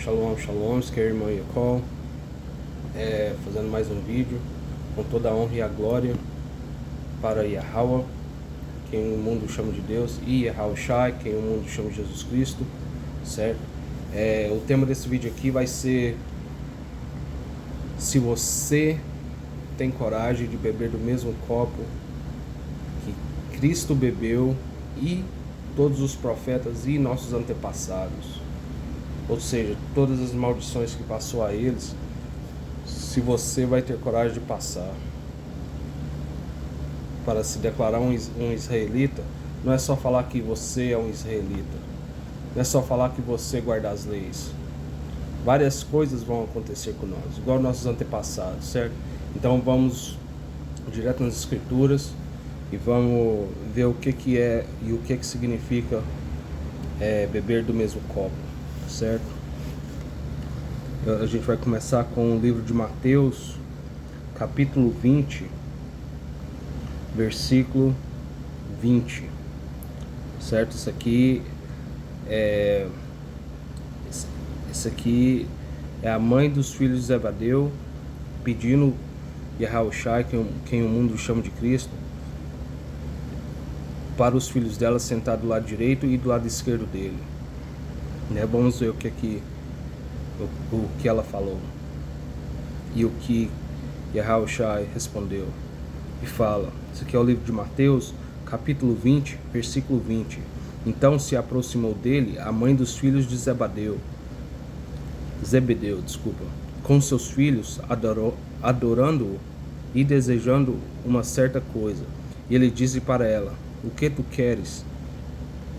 Shalom, shalom, que é a irmã Yacol, fazendo mais um vídeo com toda a honra e a glória para Yahweh, quem o mundo chama de Deus, e Yahawashi, quem o mundo chama de Jesus Cristo, certo? O tema desse vídeo aqui vai ser: se você tem coragem de beber do mesmo copo que Cristo bebeu e todos os profetas e nossos antepassados, ou seja, todas as maldições que passou a eles, se você vai ter coragem de passar. Para se declarar um israelita, não é só falar que você é um israelita, não é só falar que você guarda as leis. Várias coisas vão acontecer com nós, igual nossos antepassados, certo? Então vamos direto nas escrituras e vamos ver o que é e o que significa beber do mesmo copo, certo? A gente vai começar com o livro de Mateus, capítulo 20, versículo 20, certo? Isso aqui é a mãe dos filhos de Zebedeu pedindo Yahawashi, quem o mundo chama de Cristo, para os filhos dela sentar do lado direito e do lado esquerdo dele, né? Vamos ver o que ela falou e o que Yahawashi respondeu. E fala, isso aqui é o livro de Mateus, capítulo 20, versículo 20. Então se aproximou dele a mãe dos filhos de Zebedeu, com seus filhos, adorando-o e desejando uma certa coisa. E ele disse para ela: o que tu queres?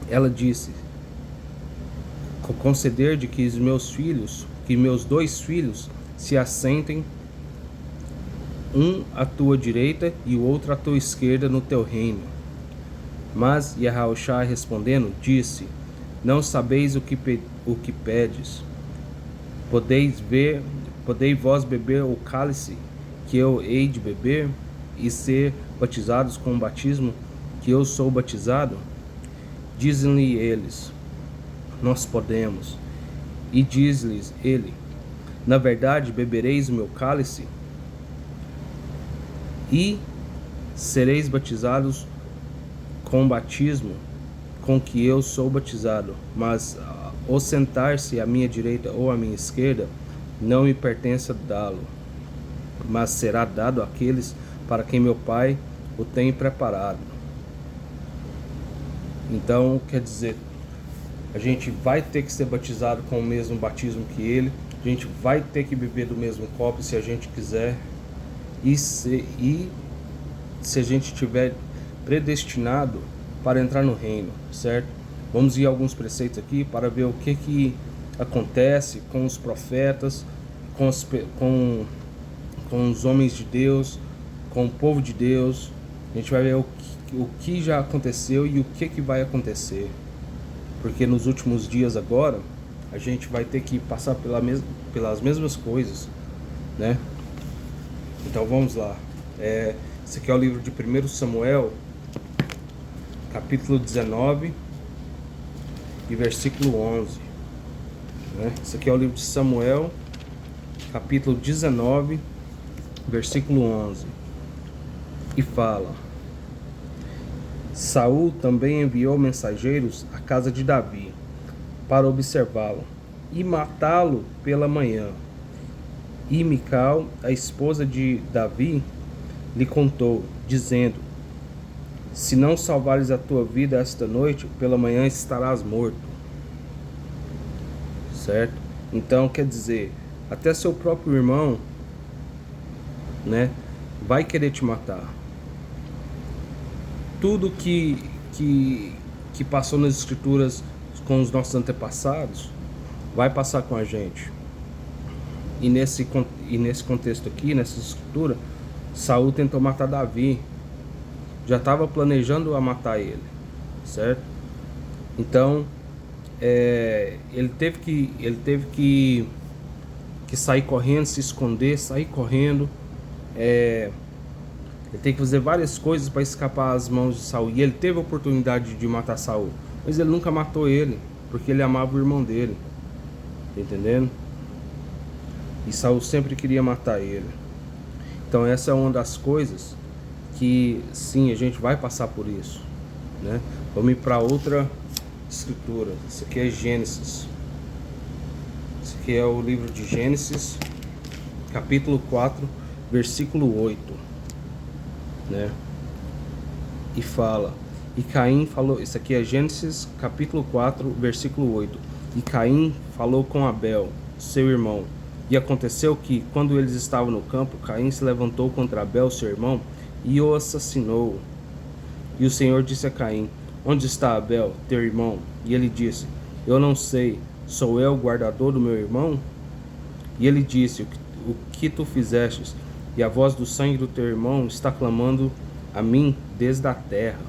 Ela disse: conceder de que meus dois filhos se assentem, um à tua direita e o outro à tua esquerda no teu reino. Mas Yahawashi respondendo disse: não sabeis o que pedes. Podeis vós beber o cálice que eu hei de beber e ser batizados com o batismo que eu sou batizado? Dizem-lhe eles: nós podemos. E diz-lhes ele: na verdade bebereis o meu cálice e sereis batizados com o batismo com que eu sou batizado, mas o sentar-se à minha direita ou à minha esquerda não me pertence dá-lo, mas será dado àqueles para quem meu Pai o tem preparado. Então, quer dizer, a gente vai ter que ser batizado com o mesmo batismo que ele, a gente vai ter que beber do mesmo copo se a gente quiser, e se a gente estiver predestinado para entrar no reino, certo? Vamos ir a alguns preceitos aqui para ver o que acontece com os profetas, com os homens de Deus, com o povo de Deus. A gente vai ver o que já aconteceu e o que vai acontecer, porque nos últimos dias agora a gente vai ter que passar pelas mesmas coisas, né? Então vamos lá. Esse aqui é o livro de 1 Samuel, capítulo 19 e versículo 11, né? Esse aqui é o livro de Samuel, capítulo 19, versículo 11, e fala: Saul também enviou mensageiros à casa de Davi para observá-lo e matá-lo pela manhã. E Mical, a esposa de Davi, lhe contou, dizendo: se não salvares a tua vida esta noite, pela manhã estarás morto. Certo? Então, quer dizer, até seu próprio irmão, né, vai querer te matar. Tudo que passou nas escrituras com os nossos antepassados vai passar com a gente. E nesse contexto aqui, nessa escritura, Saul tentou matar Davi, já estava planejando a matar ele, certo? Então ele teve que sair correndo, se esconder, sair correndo. Ele tem que fazer várias coisas para escapar às mãos de Saul. E ele teve a oportunidade de matar Saul, mas ele nunca matou ele, porque ele amava o irmão dele. entendendo? E Saul sempre queria matar ele. Então essa é uma das coisas que, sim, a gente vai passar por isso, né? Vamos ir para outra escritura. Isso aqui é Gênesis. Isso aqui é o livro de Gênesis, capítulo 4, versículo 8, né? E fala: e Caim falou, isso aqui é Gênesis capítulo 4, versículo 8. E Caim falou com Abel, seu irmão. E aconteceu que, quando eles estavam no campo, Caim se levantou contra Abel, seu irmão, e o assassinou. E o Senhor disse a Caim: onde está Abel, teu irmão? E ele disse: eu não sei, sou eu o guardador do meu irmão? E ele disse: o que tu fizestes? E a voz do sangue do teu irmão está clamando a mim desde a terra.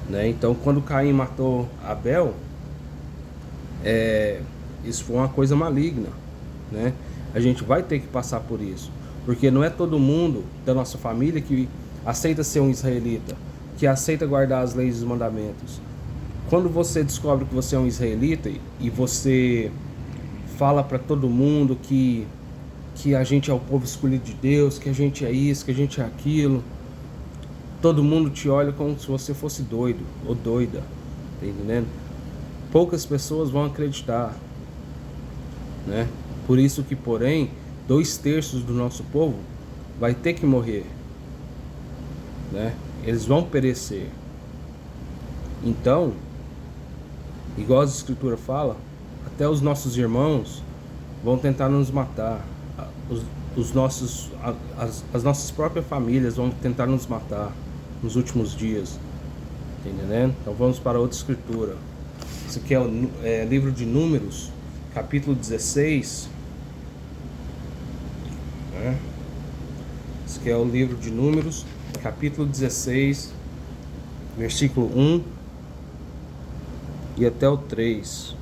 Né? Então, quando Caim matou Abel, isso foi uma coisa maligna, né? A gente vai ter que passar por isso, porque não é todo mundo da nossa família que aceita ser um israelita, que aceita guardar as leis e os mandamentos. Quando você descobre que você é um israelita e você fala para todo mundo que a gente é o povo escolhido de Deus, que a gente é isso, que a gente é aquilo, todo mundo te olha como se você fosse doido ou doida, tá entendendo? Poucas pessoas vão acreditar, né? Por isso que, porém, 2/3 do nosso povo vai ter que morrer, né? Eles vão perecer. Então, igual a Escritura fala, até os nossos irmãos vão tentar nos matar. As nossas próprias famílias vão tentar nos matar nos últimos dias, tá entendendo? Então vamos para outra escritura. Isso aqui é o livro de Números, capítulo 16, né? Isso aqui é o livro de Números, capítulo 16, versículo 1 e até o 3,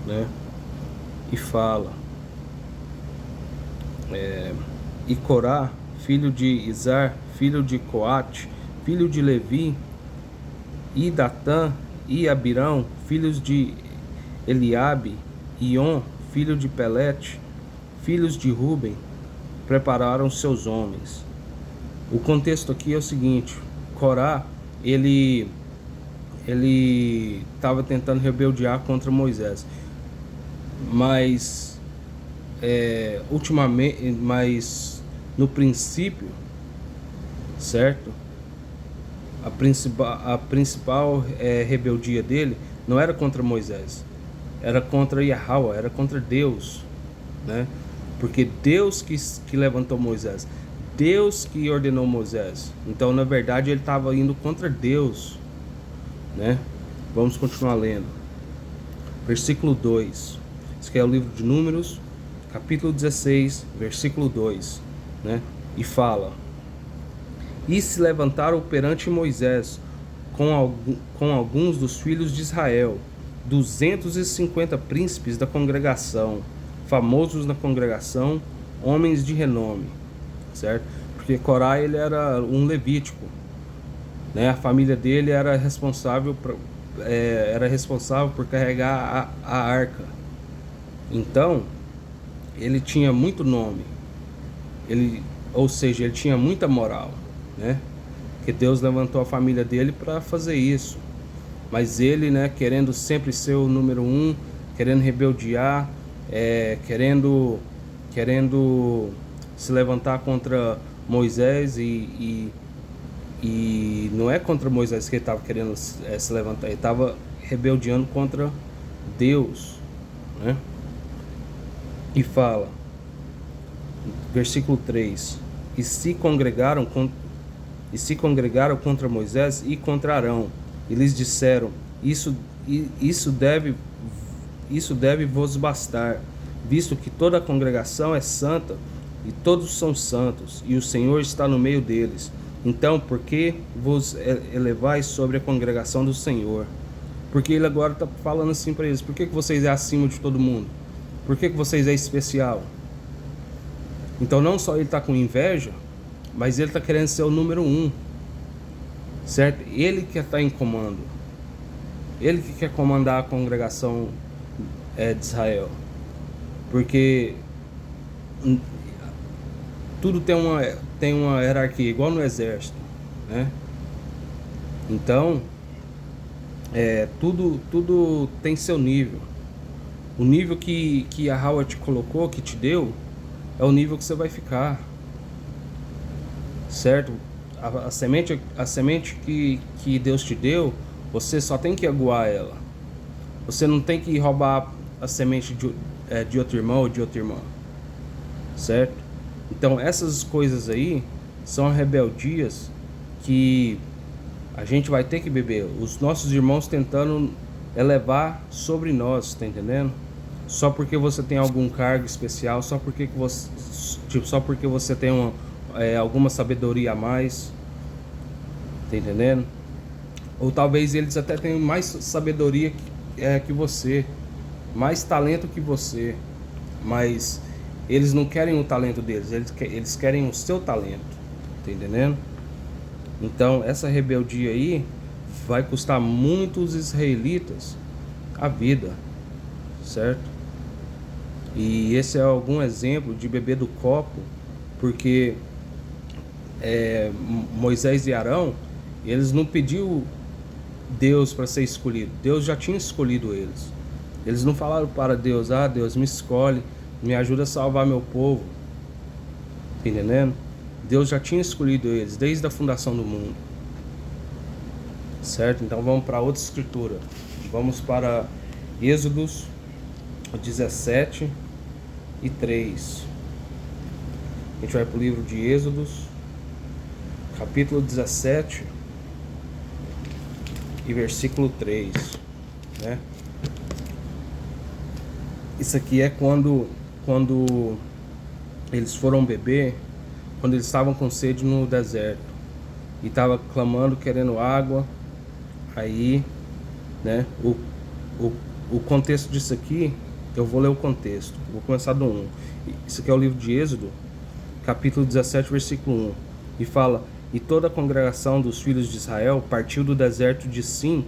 né? E fala: e Corá, filho de Izar, filho de Coate, filho de Levi, e Datã e Abirão, filhos de Eliabe, e On, filho de Pelete, filhos de Ruben, prepararam seus homens. O contexto aqui é o seguinte: Corá, ele estava tentando rebeldear contra Moisés, mas no princípio, certo? A principal rebeldia dele não era contra Moisés, era contra Yahweh, era contra Deus, né? Porque Deus que levantou Moisés, Deus que ordenou Moisés. Então, na verdade, ele estava indo contra Deus, né? Vamos continuar lendo. Versículo 2. Isso aqui é o livro de Números, capítulo 16, versículo 2, né? E fala: e se levantaram perante Moisés com alguns dos filhos de Israel, 250 príncipes da congregação, famosos na congregação, homens de renome, certo? Porque Corá, ele era um levítico, né? A família dele era responsável por carregar a arca. Então, ele tinha muito nome, ou seja, ele tinha muita moral, né? Que Deus levantou a família dele para fazer isso. Mas ele, né, querendo sempre ser o número 1, querendo rebeldear, querendo se levantar contra Moisés, e não é contra Moisés que ele estava querendo se levantar, ele estava rebeldeando contra Deus, né? E fala, versículo 3: e se congregaram contra Moisés e contra Arão, e lhes disseram: isso deve vos bastar, visto que toda a congregação é santa, e todos são santos, e o Senhor está no meio deles. Então, por que vos elevais sobre a congregação do Senhor? Porque ele agora está falando assim para eles: por que vocês é acima de todo mundo? Por que vocês é especial? Então, não só ele está com inveja, mas ele está querendo ser o número 1, certo? Ele que está em comando. Ele que quer comandar a congregação de Israel. Porque tudo tem uma hierarquia, igual no exército, né? Então, tudo tem seu nível. O nível que a Howard te colocou, que te deu, é o nível que você vai ficar. Certo? A semente que Deus te deu, você só tem que aguar ela. Você não tem que roubar a semente de outro irmão ou de outra irmã. Certo? Então essas coisas aí são rebeldias que a gente vai ter que beber. Os nossos irmãos tentando elevar sobre nós, tá entendendo? Só porque você tem algum cargo especial, só porque você tem alguma sabedoria a mais, tá entendendo? Ou talvez eles até tenham mais sabedoria que você, mais talento que você, mas eles não querem o talento deles, eles querem o seu talento, tá entendendo? Então essa rebeldia aí vai custar muitos israelitas a vida, certo? E esse é algum exemplo de beber do copo, porque Moisés e Arão, eles não pediu Deus para ser escolhido, Deus já tinha escolhido eles. Eles não falaram para Deus: ah, Deus me escolhe, me ajuda a salvar meu povo, entendendo? Deus já tinha escolhido eles desde a fundação do mundo, certo? Então vamos para outra escritura, vamos para Êxodos 17 e 3. A gente vai para o livro de Êxodos, capítulo 17 e versículo 3, né? Isso aqui é quando eles foram beber, quando eles estavam com sede no deserto e estavam clamando, querendo água. Aí, né, o contexto disso aqui, eu vou ler o contexto, vou começar do 1. Isso aqui é o livro de Êxodo, capítulo 17, versículo 1, e fala: e toda a congregação dos filhos de Israel partiu do deserto de Sim,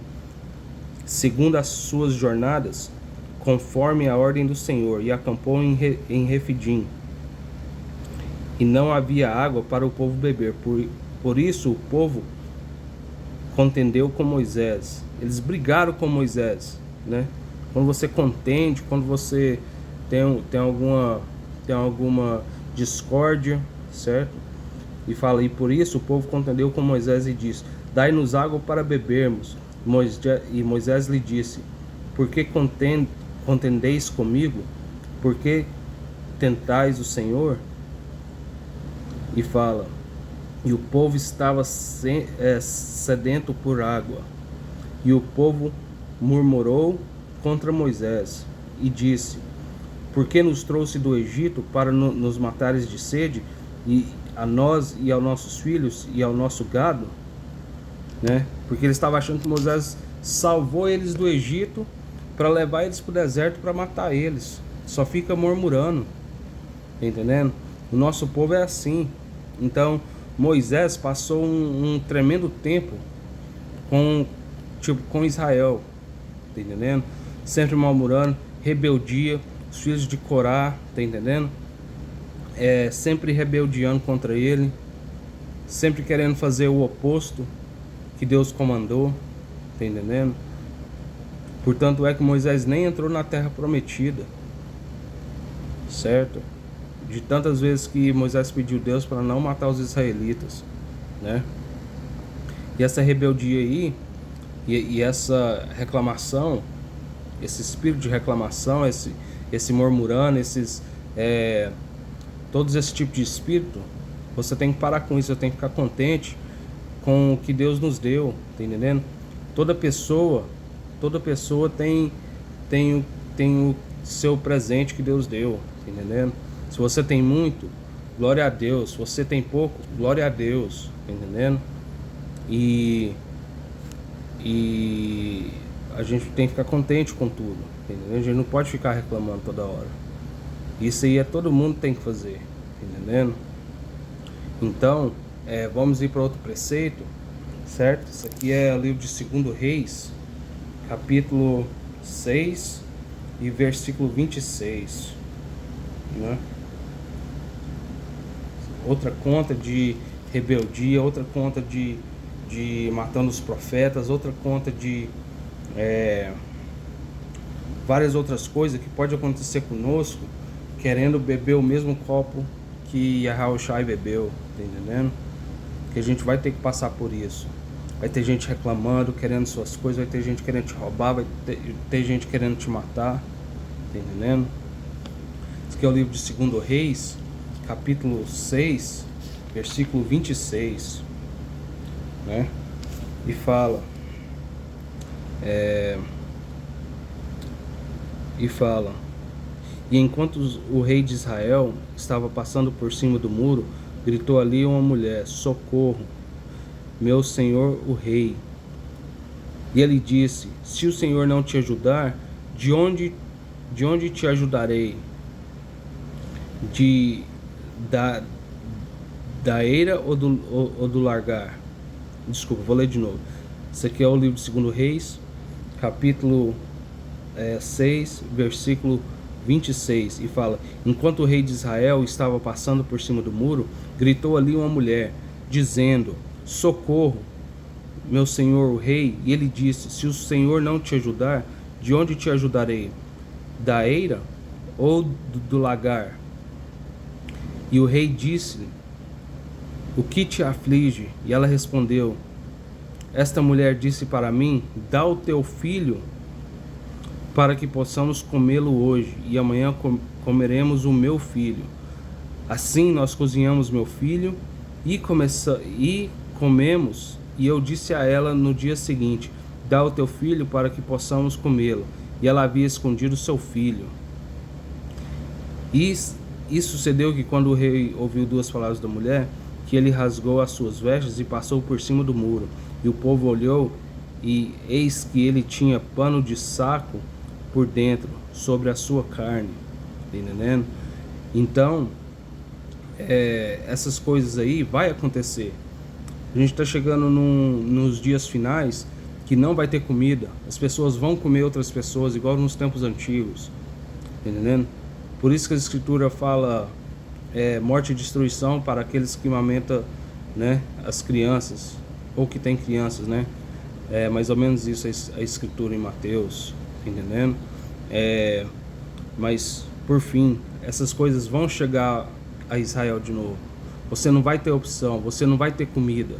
segundo as suas jornadas, conforme a ordem do Senhor, e acampou em Refidim. E não havia água para o povo beber, por isso o povo contendeu com Moisés. Eles brigaram com Moisés, né? Quando você contende, quando você tem alguma discórdia, certo? E fala: e por isso o povo contendeu com Moisés e disse: dai-nos água para bebermos. E Moisés lhe disse: por que contendeis comigo? Por que tentais o Senhor? E fala: e o povo estava sedento por água. E o povo murmurou contra Moisés e disse: por que nos trouxe do Egito para nos matares de sede, e a nós e aos nossos filhos e ao nosso gado, né? Porque eles estavam achando que Moisés salvou eles do Egito para levar eles para o deserto para matar eles. Só fica murmurando, entendendo? O nosso povo é assim. Então Moisés passou um tremendo tempo com Israel, tá entendendo? Sempre murmurando, rebeldia, os filhos de Corá, tá entendendo? Sempre rebeldiando contra ele, sempre querendo fazer o oposto que Deus comandou, tá entendendo? Portanto é que Moisés nem entrou na terra prometida, certo? De tantas vezes que Moisés pediu a Deus para não matar os israelitas, né? E essa rebeldia aí, e essa reclamação, esse espírito de reclamação, esse murmurando, todos esse tipo de espírito, você tem que parar com isso. Você tem que ficar contente com o que Deus nos deu, tá entendendo? Toda pessoa tem o seu presente que Deus deu, tá entendendo? Se você tem muito, glória a Deus. Se você tem pouco, glória a Deus, tá entendendo? E a gente tem que ficar contente com tudo, tá entendendo? A gente não pode ficar reclamando toda hora. Isso aí todo mundo tem que fazer, tá entendendo? Então, vamos ir para outro preceito, certo? Isso aqui é o livro de 2 Reis, capítulo 6 e versículo 26, né? Outra conta de rebeldia, outra conta de matando os profetas, outra conta de várias outras coisas que pode acontecer conosco, querendo beber o mesmo copo que Yahawashi bebeu, tá entendendo? Que a gente vai ter que passar por isso. Vai ter gente reclamando, querendo suas coisas, vai ter gente querendo te roubar, vai ter gente querendo te matar, tá entendendo? Esse aqui é o livro de 2 Reis, capítulo 6, versículo 26, né? E fala, e enquanto o rei de Israel estava passando por cima do muro, gritou ali uma mulher: socorro, meu senhor o rei. E ele disse: se o Senhor não te ajudar, de onde te ajudarei? Da eira ou do largar? Desculpa, vou ler de novo. Isso aqui é o livro de 2 Reis, capítulo 6, versículo 26, e fala: enquanto o rei de Israel estava passando por cima do muro, gritou ali uma mulher, dizendo: socorro, meu senhor o rei. E ele disse: se o Senhor não te ajudar, de onde te ajudarei? Da eira ou do lagar? E o rei disse: o que te aflige? E ela respondeu: esta mulher disse para mim: dá o teu filho para que possamos comê-lo hoje, e amanhã comeremos o meu filho. Assim nós cozinhamos meu filho e comemos. E eu disse a ela no dia seguinte: dá o teu filho para que possamos comê-lo. E ela havia escondido seu filho. E sucedeu que, quando o rei ouviu duas palavras da mulher, que ele rasgou as suas vestes e passou por cima do muro. E o povo olhou, e eis que ele tinha pano de saco por dentro, sobre a sua carne, entendendo? Então, essas coisas aí vai acontecer. A gente está chegando nos dias finais que não vai ter comida. As pessoas vão comer outras pessoas, igual nos tempos antigos, entendendo? Por isso que a Escritura fala morte e destruição para aqueles que amamentam, né, as crianças, ou que tem crianças, né? É mais ou menos isso a Escritura em Mateus, entendendo? Mas por fim, essas coisas vão chegar a Israel de novo. Você não vai ter opção, você não vai ter comida.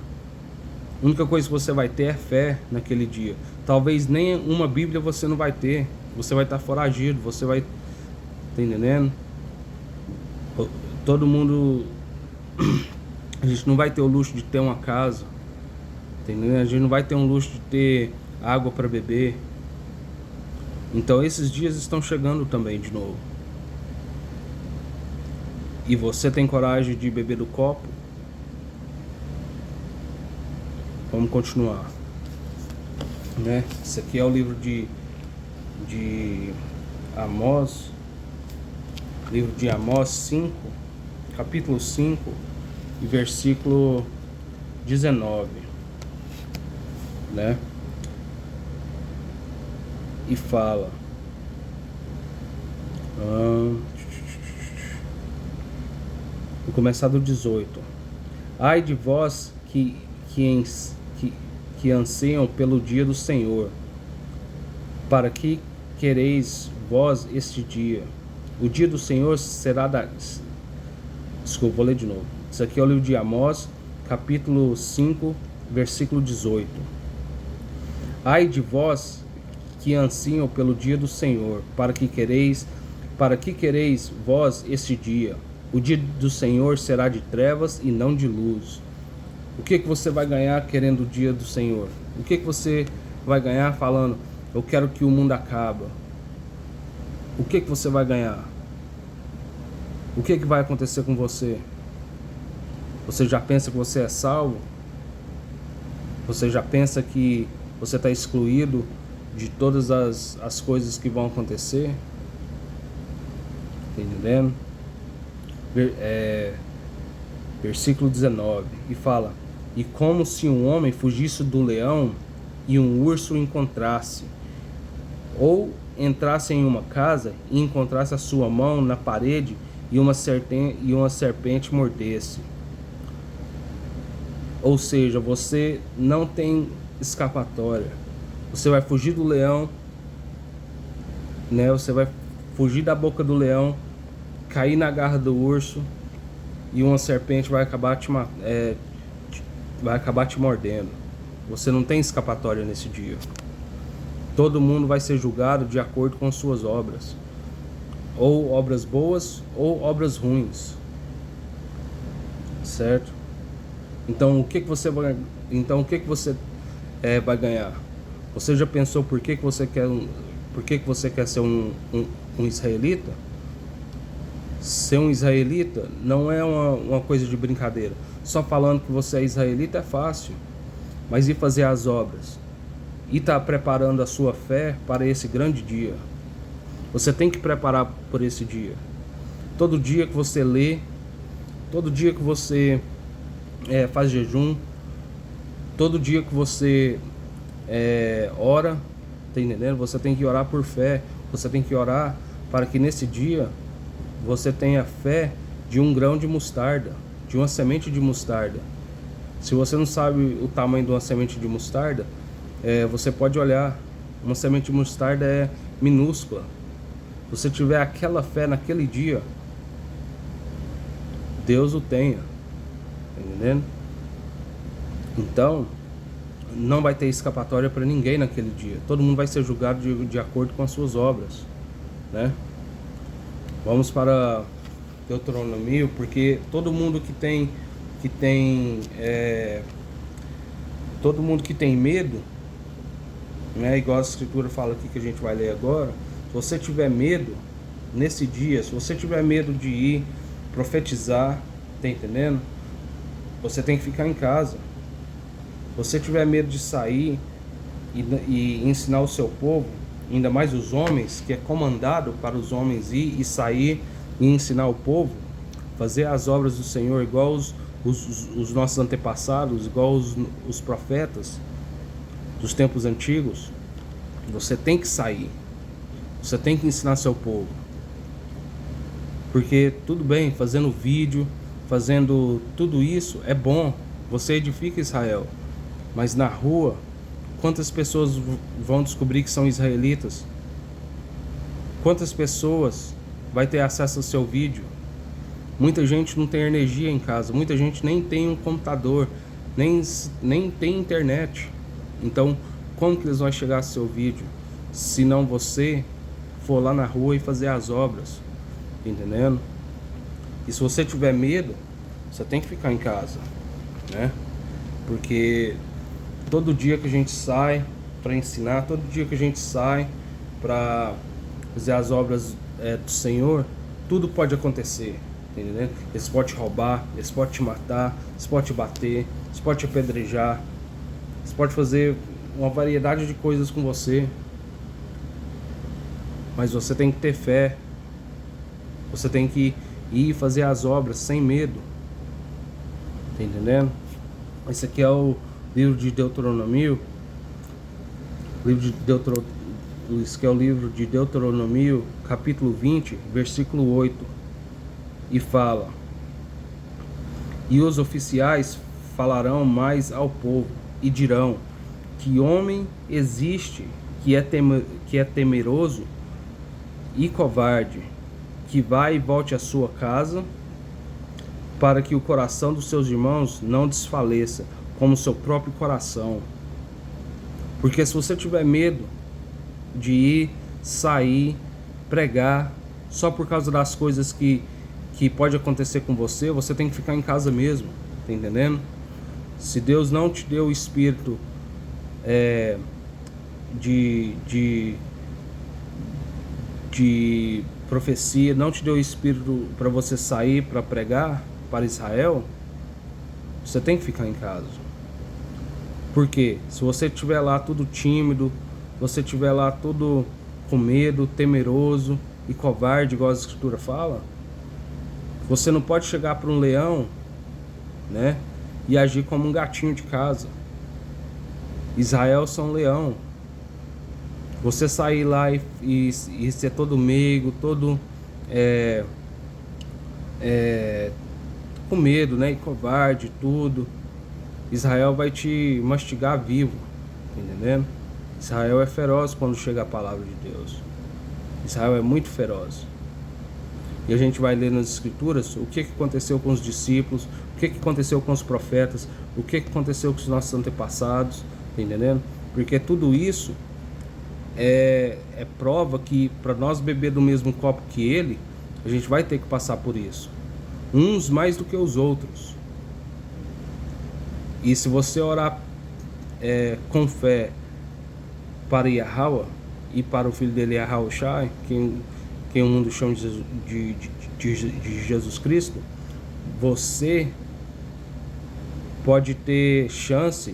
A única coisa que você vai ter é fé naquele dia. Talvez nem uma Bíblia você não vai ter. Você vai estar foragido, você vai... Tá entendendo? Todo mundo... A gente não vai ter o luxo de ter uma casa. Tá entendendo? A gente não vai ter um luxo de ter água para beber. Então esses dias estão chegando também de novo. E você tem coragem de beber do copo? Vamos continuar, né? Esse aqui é o livro de Amós, livro de Amós 5, capítulo 5 e versículo 19, né? E fala, vou começar do 18. Ai de vós que anseiam pelo dia do Senhor. Para que quereis vós este dia? O dia do Senhor será Desculpa, vou ler de novo. Isso aqui é o livro de Amós, capítulo 5, versículo 18. Ai de vós que anseiam pelo dia do Senhor. Para que quereis vós este dia? O dia do Senhor será de trevas e não de luz. O que você vai ganhar querendo o dia do Senhor? O que você vai ganhar falando: eu quero que o mundo acabe? O que você vai ganhar? O que vai acontecer com você? Você já pensa que você é salvo? Você já pensa que você está excluído de todas as coisas que vão acontecer? Tá entendendo? Versículo 19, e fala: e como se um homem fugisse do leão e um urso o encontrasse, ou entrasse em uma casa e encontrasse a sua mão na parede e uma serpente mordesse. Ou seja, você não tem escapatória. Você vai fugir do leão, né? Você vai fugir da boca do leão, cair na garra do urso, e uma serpente vai acabar te mordendo. Você não tem escapatória nesse dia. Todo mundo vai ser julgado de acordo com suas obras, ou obras boas ou obras ruins, certo? Então o que você vai ganhar? Você já pensou por que você quer ser um israelita? Ser um israelita não é uma coisa de brincadeira. Só falando que você é israelita é fácil, mas ir fazer as obras e estar preparando a sua fé para esse grande dia. Você tem que preparar por esse dia. Todo dia que você lê, todo dia que você faz jejum, todo dia que você ora, tá entendendo? Você tem que orar por fé. Você tem que orar para que nesse dia você tenha fé de um grão de mostarda, de uma semente de mostarda. Se você não sabe o tamanho de uma semente de mostarda, você pode olhar. Uma semente de mostarda é minúscula. Se você tiver aquela fé naquele dia, Deus o tenha, tá entendendo? Então não vai ter escapatória para ninguém naquele dia. Todo mundo vai ser julgado de acordo com as suas obras, né? Vamos para Deuteronômio, porque todo mundo que tem medo, né? Igual a escritura fala aqui que a gente vai ler agora. Se você tiver medo nesse dia, se você tiver medo de ir profetizar, tá entendendo? Você tem que ficar em casa. Se você tiver medo de sair e ensinar o seu povo, ainda mais os homens, que é comandado para os homens ir e sair e ensinar o povo, fazer as obras do Senhor igual os nossos antepassados, igual os profetas dos tempos antigos, você tem que sair. Você tem que ensinar seu povo. Porque tudo bem, fazendo vídeo, fazendo tudo isso é bom, você edifica Israel. Mas na rua, quantas pessoas vão descobrir que são israelitas? Quantas pessoas vai ter acesso ao seu vídeo? Muita gente não tem energia em casa, muita gente nem tem um computador, nem tem internet. Então, como que eles vão chegar ao seu vídeo? Se não você for lá na rua e fazer as obras, entendendo? E se você tiver medo, você tem que ficar em casa, né? Porque todo dia que a gente sai para ensinar, todo dia que a gente sai para fazer as obras do Senhor, tudo pode acontecer, entendeu? Eles podem te roubar, eles podem te matar, eles podem te bater, eles podem te apedrejar, eles podem fazer uma variedade de coisas com você. Mas você tem que ter fé. Você tem que ir fazer as obras sem medo. Tá entendendo? Esse aqui é o livro de Deuteronômio. Esse aqui é o livro de Deuteronômio, capítulo 20, versículo 8. E fala: E os oficiais falarão mais ao povo e dirão: Que homem existe que é temeroso e covarde, que vai e volte à sua casa, para que o coração dos seus irmãos não desfaleça, como o seu próprio coração. Porque se você tiver medo de ir, sair, pregar, só por causa das coisas que pode acontecer com você, você tem que ficar em casa mesmo, tá entendendo? Se Deus não te deu o espírito de profecia, não te deu o espírito para você sair para pregar para Israel, você tem que ficar em casa. Porque se você estiver lá tudo tímido, você estiver lá tudo com medo, temeroso e covarde, igual a escritura fala, você não pode chegar para um leão, né, e agir como um gatinho de casa. Israel são um leão. Você sair lá e ser todo meigo, todo com medo, né? E covarde, tudo. Israel vai te mastigar vivo, entendendo? Israel é feroz quando chega a palavra de Deus. Israel é muito feroz. E a gente vai ler nas escrituras o que aconteceu com os discípulos, o que aconteceu com os profetas, o que aconteceu com os nossos antepassados, tá entendendo? Porque tudo isso é prova que para nós beber do mesmo copo que ele, a gente vai ter que passar por isso. Uns mais do que os outros. E se você orar com fé para Yahweh e para o filho dele Yahweh Shai, quem o mundo chama de Jesus Cristo, você pode ter chance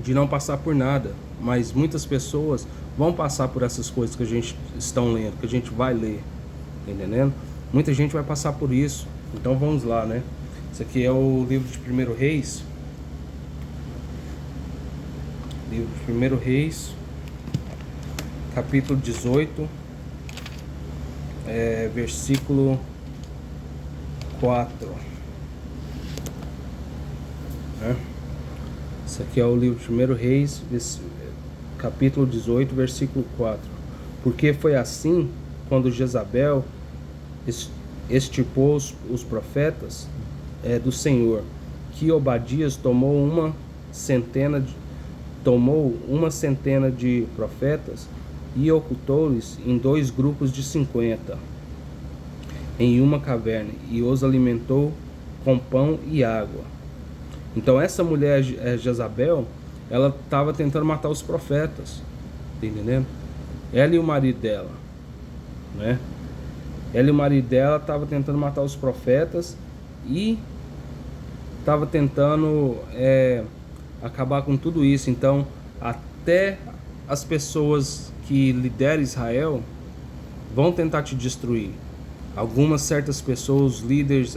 de não passar por nada, mas muitas pessoas vão passar por essas coisas que a gente está lendo, que a gente vai ler, entendendo? Muita gente vai passar por isso. Então vamos lá, né? Isso aqui é o livro de 1 Reis. Livro de 1 Reis, capítulo 18, versículo 4. Né? Isso aqui é o livro de 1 Reis, capítulo 18, versículo 4. Porque foi assim quando Jezabel extirpou os profetas do Senhor, que Obadias tomou uma centena de profetas e ocultou-lhes em 2 grupos de 50 em uma caverna, e os alimentou com pão e água. Então essa mulher Jezabel, ela estava tentando matar os profetas, tá entendendo? Ela e o marido dela, né? Ela e o marido dela estavam tentando matar os profetas e estava tentando acabar com tudo isso. Então até as pessoas que lideram Israel vão tentar te destruir. Algumas certas pessoas, líderes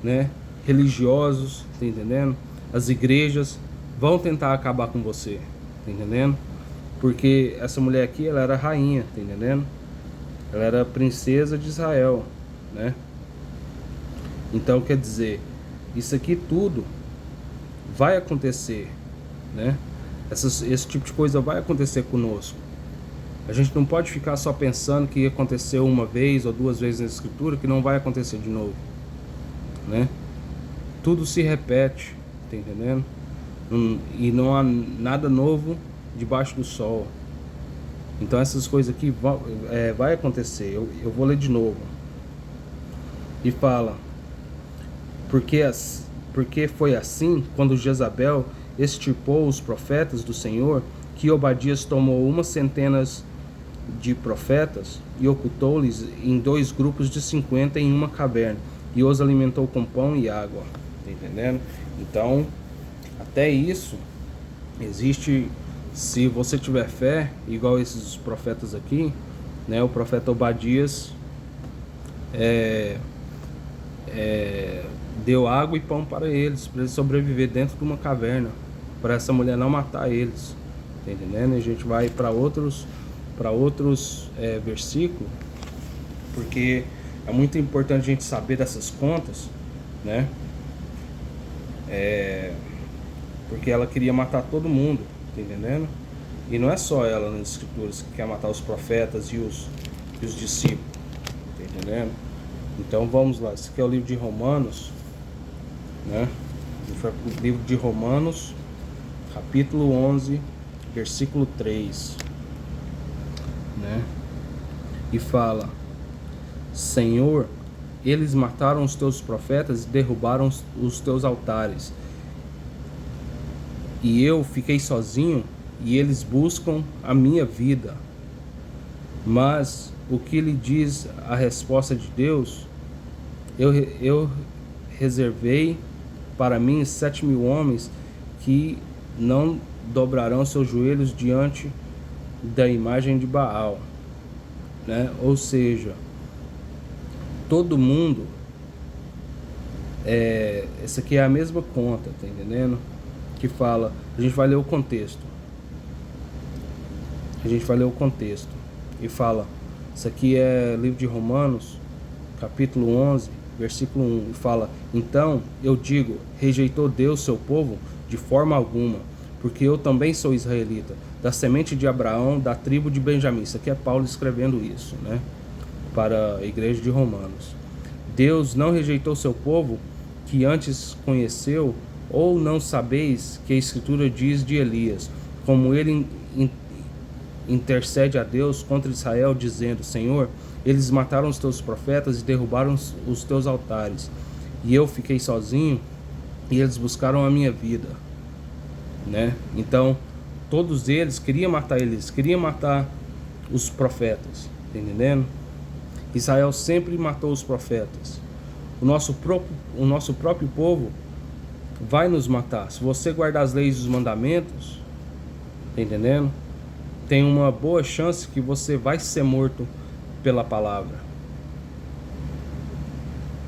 né, religiosos, tá entendendo? As igrejas vão tentar acabar com você, tá entendendo? Porque essa mulher aqui, ela era rainha, tá entendendo? Ela era princesa de Israel, né? Então quer dizer, isso aqui tudo vai acontecer, né? Esse tipo de coisa vai acontecer conosco. A gente não pode ficar só pensando que aconteceu uma vez ou 2 vezes na escritura, que não vai acontecer de novo, né? Tudo se repete, tá entendendo? E não há nada novo debaixo do sol. Então essas coisas aqui vai acontecer. Eu vou ler de novo. E fala: porque foi assim quando Jezabel extirpou os profetas do Senhor, que Obadias tomou uma centena de profetas e ocultou-lhes em 2 grupos de 50 em uma caverna, e os alimentou com pão e água. Tá entendendo? Então, até isso existe. Se você tiver fé, igual esses profetas aqui, né? O profeta Obadias deu água e pão para eles sobreviver dentro de uma caverna, para essa mulher não matar eles, tá entendendo? E a gente vai para outros versículos, porque é muito importante a gente saber dessas contas, né? Porque ela queria matar todo mundo, tá entendendo? E não é só ela nas escrituras que quer matar os profetas e os discípulos, tá entendendo? Então vamos lá, esse aqui é o livro de Romanos, né? O livro de Romanos, capítulo 11, versículo 3, né? E fala: Senhor, eles mataram os teus profetas e derrubaram os teus altares, e eu fiquei sozinho, e eles buscam a minha vida. Mas o que lhe diz a resposta de Deus? Eu reservei para mim 7.000 homens que não dobrarão seus joelhos diante da imagem de Baal, né? Ou seja, todo mundo, essa aqui é a mesma conta, tá entendendo? Que fala, a gente vai ler o contexto. A gente vai ler o contexto. E fala, isso aqui é livro de Romanos, capítulo 11, versículo 1. E fala, então eu digo, rejeitou Deus seu povo? De forma alguma, porque eu também sou israelita, da semente de Abraão, da tribo de Benjamim. Isso aqui é Paulo escrevendo isso, né? Para a igreja de Romanos. Deus não rejeitou seu povo, que antes conheceu, ou não sabeis que a Escritura diz de Elias, como ele intercede a Deus contra Israel, dizendo, Senhor, eles mataram os teus profetas e derrubaram os teus altares, e eu fiquei sozinho, e eles buscaram a minha vida, né? Então, todos eles queriam matar os profetas, tá entendendo? Israel sempre matou os profetas. O nosso próprio povo vai nos matar. Se você guardar as leis e os mandamentos, tá entendendo? Tem uma boa chance que você vai ser morto pela palavra.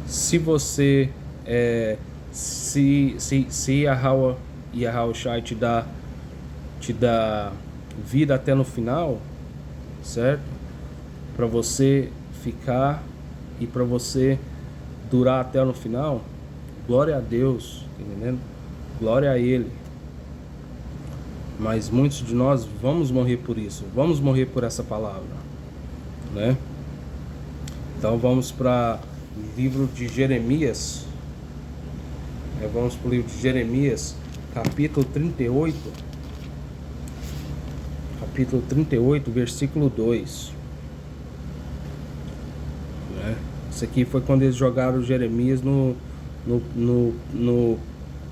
Se você se Yahweh Shai te dá vida até no final, certo? Para você ficar e para você durar até no final, glória a Deus, entendendo? Glória a Ele. Mas muitos de nós vamos morrer por isso, vamos morrer por essa palavra, né? Então vamos para o livro de Jeremias. Vamos para o livro de Jeremias, capítulo 38. Capítulo 38, versículo 2. Né? Isso aqui foi quando eles jogaram Jeremias no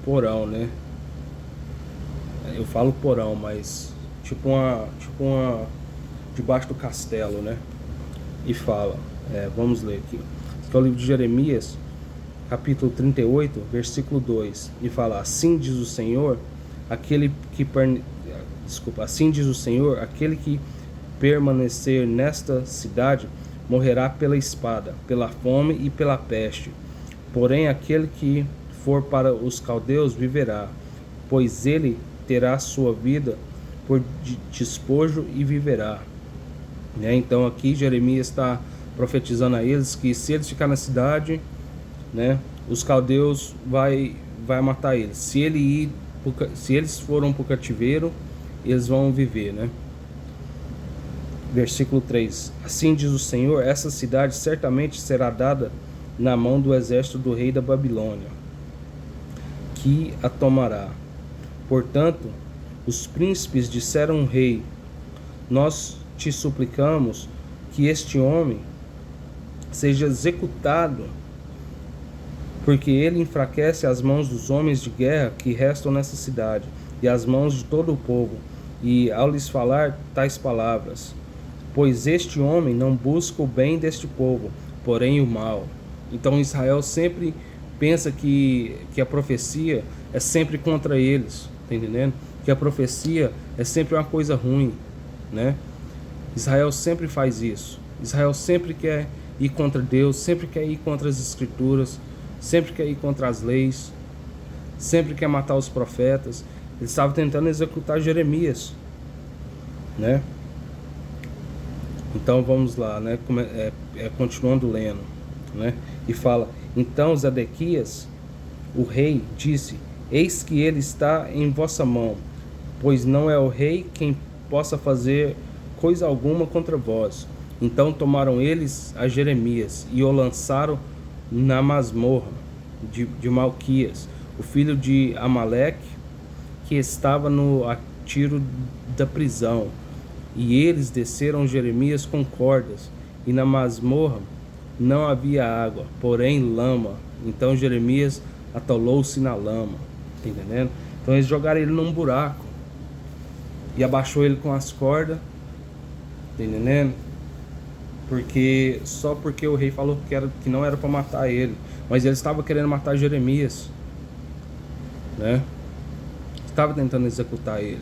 porão, né? Eu falo porão, mas tipo uma debaixo do castelo, né? E fala, vamos ler aqui. Esse é o livro de Jeremias, capítulo 38, versículo 2. E fala, assim diz o Senhor, assim diz o Senhor, aquele que permanecer nesta cidade morrerá pela espada, pela fome e pela peste. Porém, aquele que for para os caldeus viverá, pois ele terá sua vida por despojo e viverá. Né? Então aqui Jeremias está profetizando a eles que se eles ficarem na cidade, né, os caldeus vai matar eles. Se eles foram para o cativeiro, eles vão viver, né? Versículo 3. Assim diz o Senhor, essa cidade certamente será dada na mão do exército do rei da Babilônia, que a tomará. Portanto, os príncipes disseram ao rei, nós te suplicamos que este homem seja executado, porque ele enfraquece as mãos dos homens de guerra que restam nessa cidade, e as mãos de todo o povo, e ao lhes falar tais palavras, pois este homem não busca o bem deste povo, porém o mal. Então Israel sempre pensa que a profecia é sempre contra eles, tá entendendo? Que a profecia é sempre uma coisa ruim, né? Israel sempre faz isso. Israel sempre quer ir contra Deus, sempre quer ir contra as escrituras, sempre quer ir contra as leis, sempre quer matar os profetas. Eles estavam tentando executar Jeremias, né? Então vamos lá, né? Continuando lendo, né? E fala, então Zedequias, o rei, disse, eis que ele está em vossa mão, pois não é o rei quem possa fazer coisa alguma contra vós. Então tomaram eles a Jeremias e o lançaram na masmorra de Malquias, o filho de Amaleque, que estava no atiro da prisão. E eles desceram Jeremias com cordas, e na masmorra não havia água, porém lama. Então Jeremias atolou-se na lama, tá entendendo? Então eles jogaram ele num buraco e abaixou ele com as cordas, tá entendendo? Só porque o rei falou que não era para matar ele, mas ele estava querendo matar Jeremias, né? Estava tentando executar ele.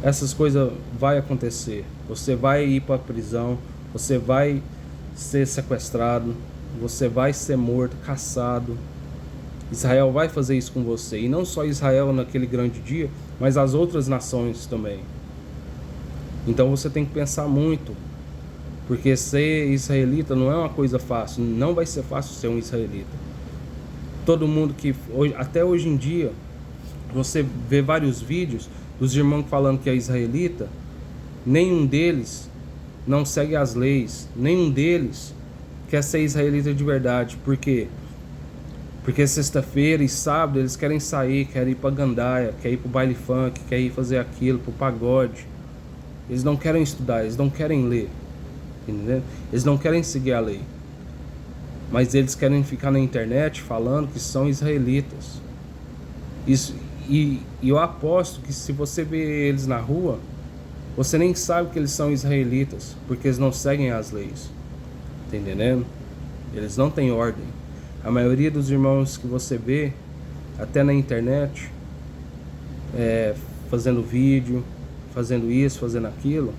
Essas coisas vai acontecer. Você vai ir para a prisão, você vai ser sequestrado, você vai ser morto, caçado. Israel vai fazer isso com você. E não só Israel naquele grande dia, mas as outras nações também. Então você tem que pensar muito, porque ser israelita não é uma coisa fácil, não vai ser fácil ser um israelita. Todo mundo que, até hoje em dia, você vê vários vídeos dos irmãos falando que é israelita, nenhum deles não segue as leis, nenhum deles quer ser israelita de verdade. Por quê? Porque sexta-feira e sábado eles querem sair, querem ir pra gandaia, querem ir pro baile funk, querem ir fazer aquilo, pro pagode. Eles não querem estudar, eles não querem ler, entendeu? Eles não querem seguir a lei, mas eles querem ficar na internet falando que são israelitas. Isso, e eu aposto que se você vê eles na rua, você nem sabe que eles são israelitas, porque eles não seguem as leis, tá entendendo? Eles não têm ordem. A maioria dos irmãos que você vê, até na internet, fazendo vídeo, fazendo isso, fazendo aquilo,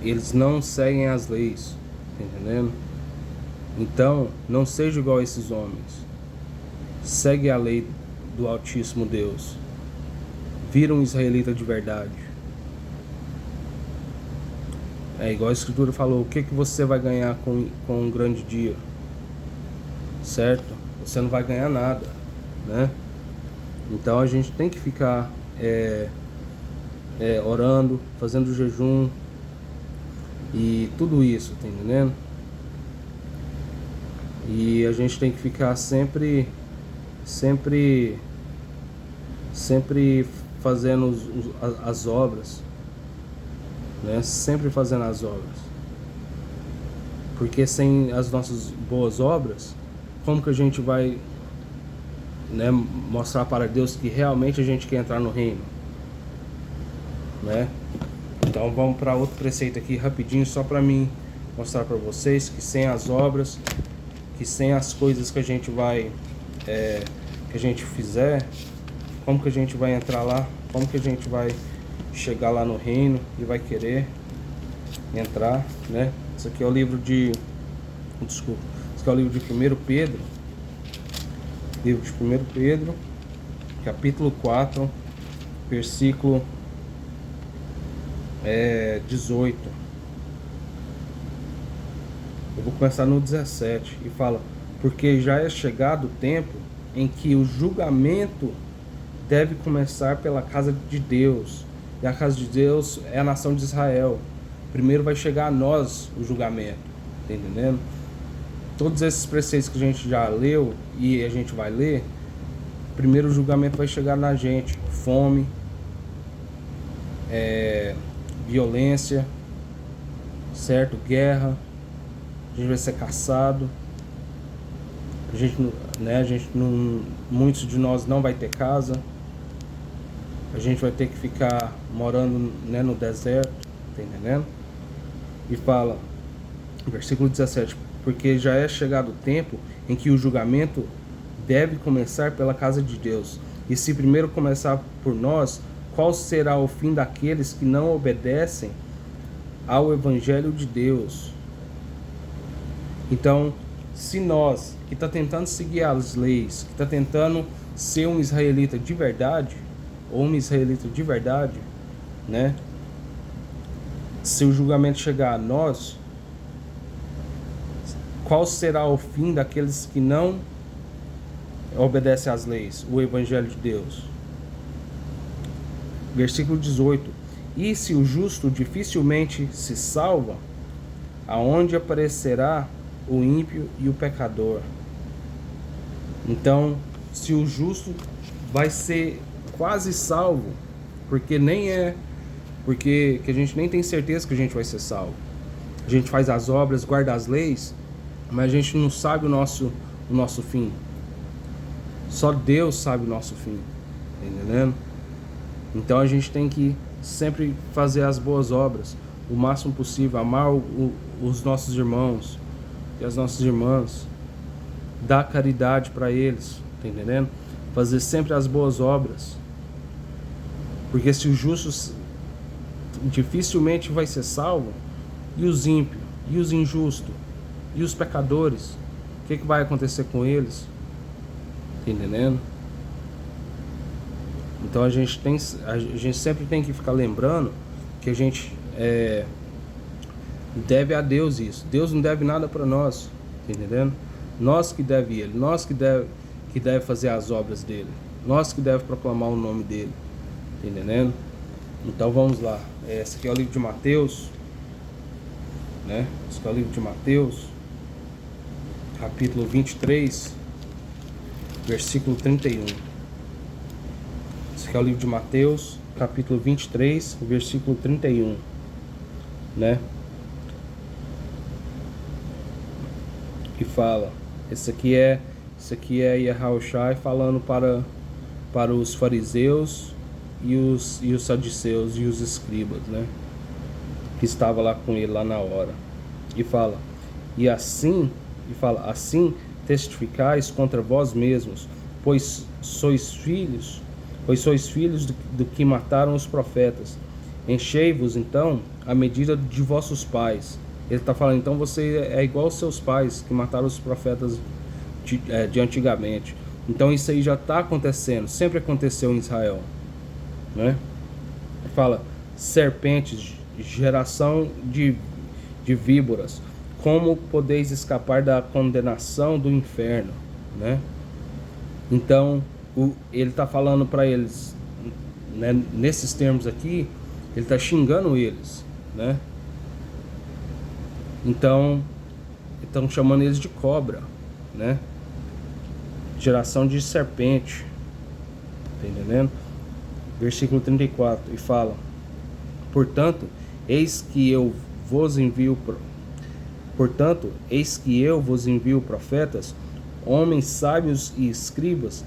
eles não seguem as leis, tá entendendo? Então, não seja igual a esses homens. Segue a lei do Altíssimo Deus. Vira um israelita de verdade. É igual a Escritura falou, o que você vai ganhar com um grande dia? Certo? Você não vai ganhar nada, né? Então a gente tem que ficar orando, fazendo jejum e tudo isso, tá entendendo? E a gente tem que ficar sempre fazendo as obras, né? Sempre fazendo as obras, porque sem as nossas boas obras, como que a gente vai, né, mostrar para Deus que realmente a gente quer entrar no reino, né? Então vamos para outro preceito aqui rapidinho, só para mim mostrar para vocês que sem as obras, que sem as coisas que a gente vai que a gente fizer, como que a gente vai entrar lá, como que a gente vai chegar lá no reino e vai querer entrar, né? Isso aqui é o livro de isso aqui é o livro de 1 Pedro, livro de 1 Pedro, capítulo 4, versículo 18. Eu vou começar no 17 e fala: porque já é chegado o tempo em que o julgamento deve começar pela casa de Deus, e a casa de Deus é a nação de Israel. Primeiro vai chegar a nós o julgamento, tá entendendo? Todos esses preceitos que a gente já leu e a gente vai ler, primeiro o julgamento vai chegar na gente. Fome, violência, certo? Guerra, a gente vai ser caçado, a gente não, muitos de nós não vai ter casa, a gente vai ter que ficar morando, né, no deserto, tá entendendo? E fala, versículo 17, porque já é chegado o tempo em que o julgamento deve começar pela casa de Deus. E se primeiro começar por nós, qual será o fim daqueles que não obedecem ao Evangelho de Deus? Então, se nós, que está tentando seguir as leis, que está tentando ser um israelita de verdade, ou uma israelita de verdade, né? Se o julgamento chegar a nós, qual será o fim daqueles que não obedecem às leis, o Evangelho de Deus? Versículo 18. E se o justo dificilmente se salva, aonde aparecerá o ímpio e o pecador? Então, se o justo vai ser quase salvo, porque que a gente nem tem certeza que a gente vai ser salvo. A gente faz as obras, guarda as leis, mas a gente não sabe o nosso fim. Só Deus sabe o nosso fim, tá entendendo? Então a gente tem que sempre fazer as boas obras, o máximo possível, amar os nossos irmãos e as nossas irmãs, dar caridade para eles, tá entendendo? Fazer sempre as boas obras, porque se o justo dificilmente vai ser salvo, e os ímpios, e os injustos, e os pecadores, o que vai acontecer com eles? Tá entendendo? Então a gente sempre tem que ficar lembrando que a gente deve a Deus isso. Deus não deve nada para nós, tá entendendo? Nós que deve Ele, nós que deve fazer as obras dele, nós que deve proclamar o nome dele, tá entendendo? Então vamos lá. Esse aqui é o livro de Mateus, né? Esse aqui é o livro de Mateus, capítulo 23, versículo 31. Esse aqui é o livro de Mateus, capítulo 23, versículo 31, né? Que fala, esse aqui é Yahushua falando para os fariseus e os saduceus e os escribas, né? Que estava lá com ele lá na hora. E fala, assim testificais contra vós mesmos, pois sois filhos do que mataram os profetas. Enchei-vos então a medida de vossos pais. Ele está falando, então você é igual aos seus pais que mataram os profetas de antigamente. Então isso aí já está acontecendo, sempre aconteceu em Israel, né? Ele fala, serpentes, geração de víboras, como podeis escapar da condenação do inferno, né? Então ele está falando para eles, né, nesses termos aqui, ele está xingando eles, né? Então estão chamando eles de cobra, né? Geração de serpente, tá entendendo? Versículo 34, e fala, portanto, eis que eu vos envio profetas, homens sábios e escribas,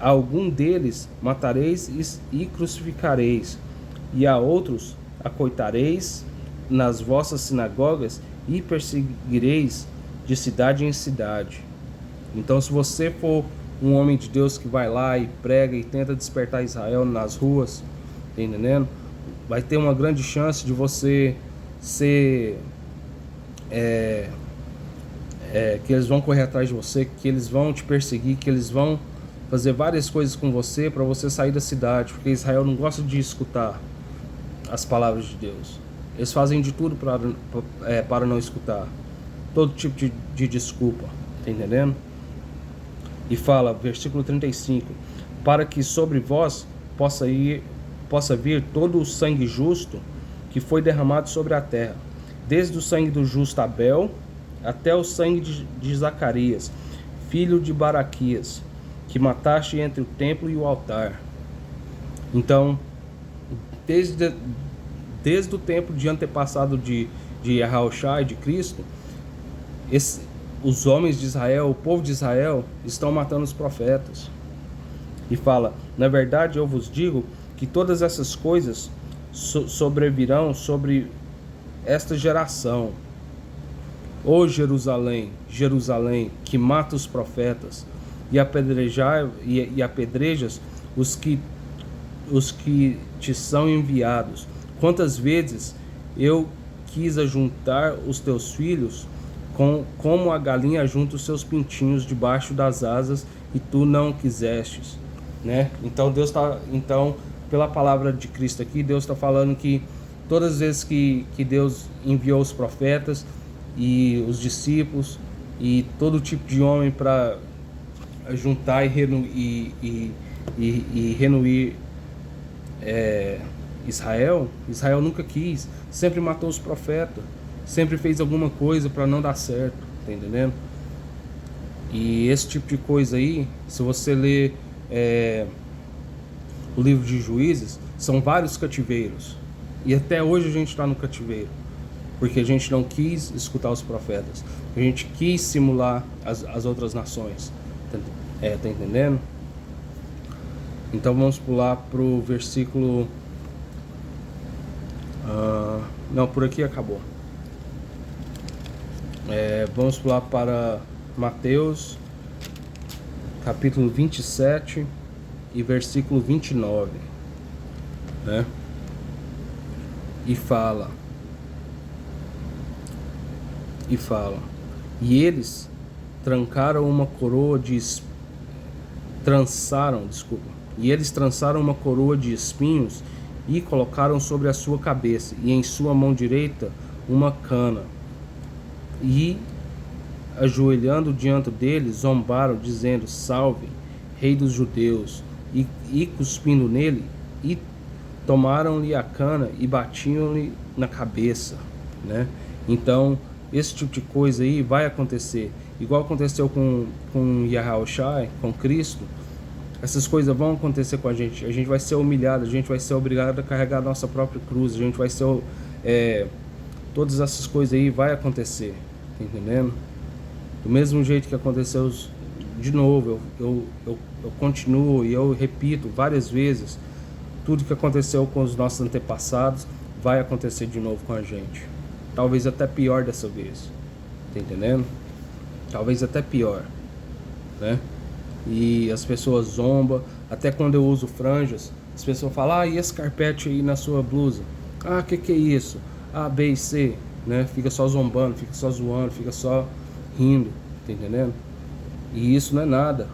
algum deles matareis e crucificareis, e a outros acoitareis nas vossas sinagogas e perseguireis de cidade em cidade. Então, se você for um homem de Deus que vai lá e prega e tenta despertar Israel nas ruas, tá entendendo? Vai ter uma grande chance de você ser que eles vão correr atrás de você, que eles vão te perseguir, que eles vão fazer várias coisas com você para você sair da cidade, porque Israel não gosta de escutar as palavras de Deus. Eles fazem de tudo para não escutar, todo tipo de desculpa, tá entendendo? E fala, versículo 35, para que sobre vós possa vir todo o sangue justo que foi derramado sobre a terra, desde o sangue do justo Abel até o sangue de Zacarias, filho de Baraquias, que mataste entre o templo e o altar. Então, desde o tempo de antepassado de Yahushua e de Cristo, os homens de Israel, o povo de Israel, estão matando os profetas. E fala, na verdade eu vos digo que todas essas coisas sobrevirão sobre esta geração. Ó Jerusalém, Jerusalém, que mata os profetas e apedrejas os que te são enviados. Quantas vezes eu quis ajuntar os teus filhos como a galinha junta os seus pintinhos debaixo das asas, e tu não quisestes, né? Então pela palavra de Cristo aqui, Deus está falando que todas as vezes que Deus enviou os profetas e os discípulos e todo tipo de homem para juntar e reunir Israel nunca quis, sempre matou os profetas, sempre fez alguma coisa para não dar certo, tá entendendo? E esse tipo de coisa aí, se você ler o livro de Juízes, são vários cativeiros, e até hoje a gente está no cativeiro, porque a gente não quis escutar os profetas, a gente quis simular as outras nações, tá entendendo? Então vamos pular pro versículo não, por aqui acabou. Vamos pular para Mateus capítulo 27 e versículo 29, né? E fala, e eles trançaram uma coroa de espinhos e colocaram sobre a sua cabeça, e em sua mão direita uma cana. E, ajoelhando diante dele, zombaram, dizendo: Salve, Rei dos Judeus! E cuspindo nele, e tomaram-lhe a cana e batiam-lhe na cabeça, né? Então, esse tipo de coisa aí vai acontecer, igual aconteceu com Yahushua, com Cristo. Essas coisas vão acontecer com a gente vai ser humilhado, a gente vai ser obrigado a carregar a nossa própria cruz, a gente vai ser todas essas coisas aí vai acontecer, tá entendendo? Do mesmo jeito que aconteceu de novo, eu continuo e eu repito várias vezes, tudo que aconteceu com os nossos antepassados vai acontecer de novo com a gente. Talvez até pior dessa vez, tá entendendo? Talvez até pior, né? E as pessoas zombam, até quando eu uso franjas, as pessoas falam: e esse carpete aí na sua blusa? Que é isso? A, B e C, né? Fica só zombando, fica só zoando, fica só rindo, tá entendendo? E isso não é nada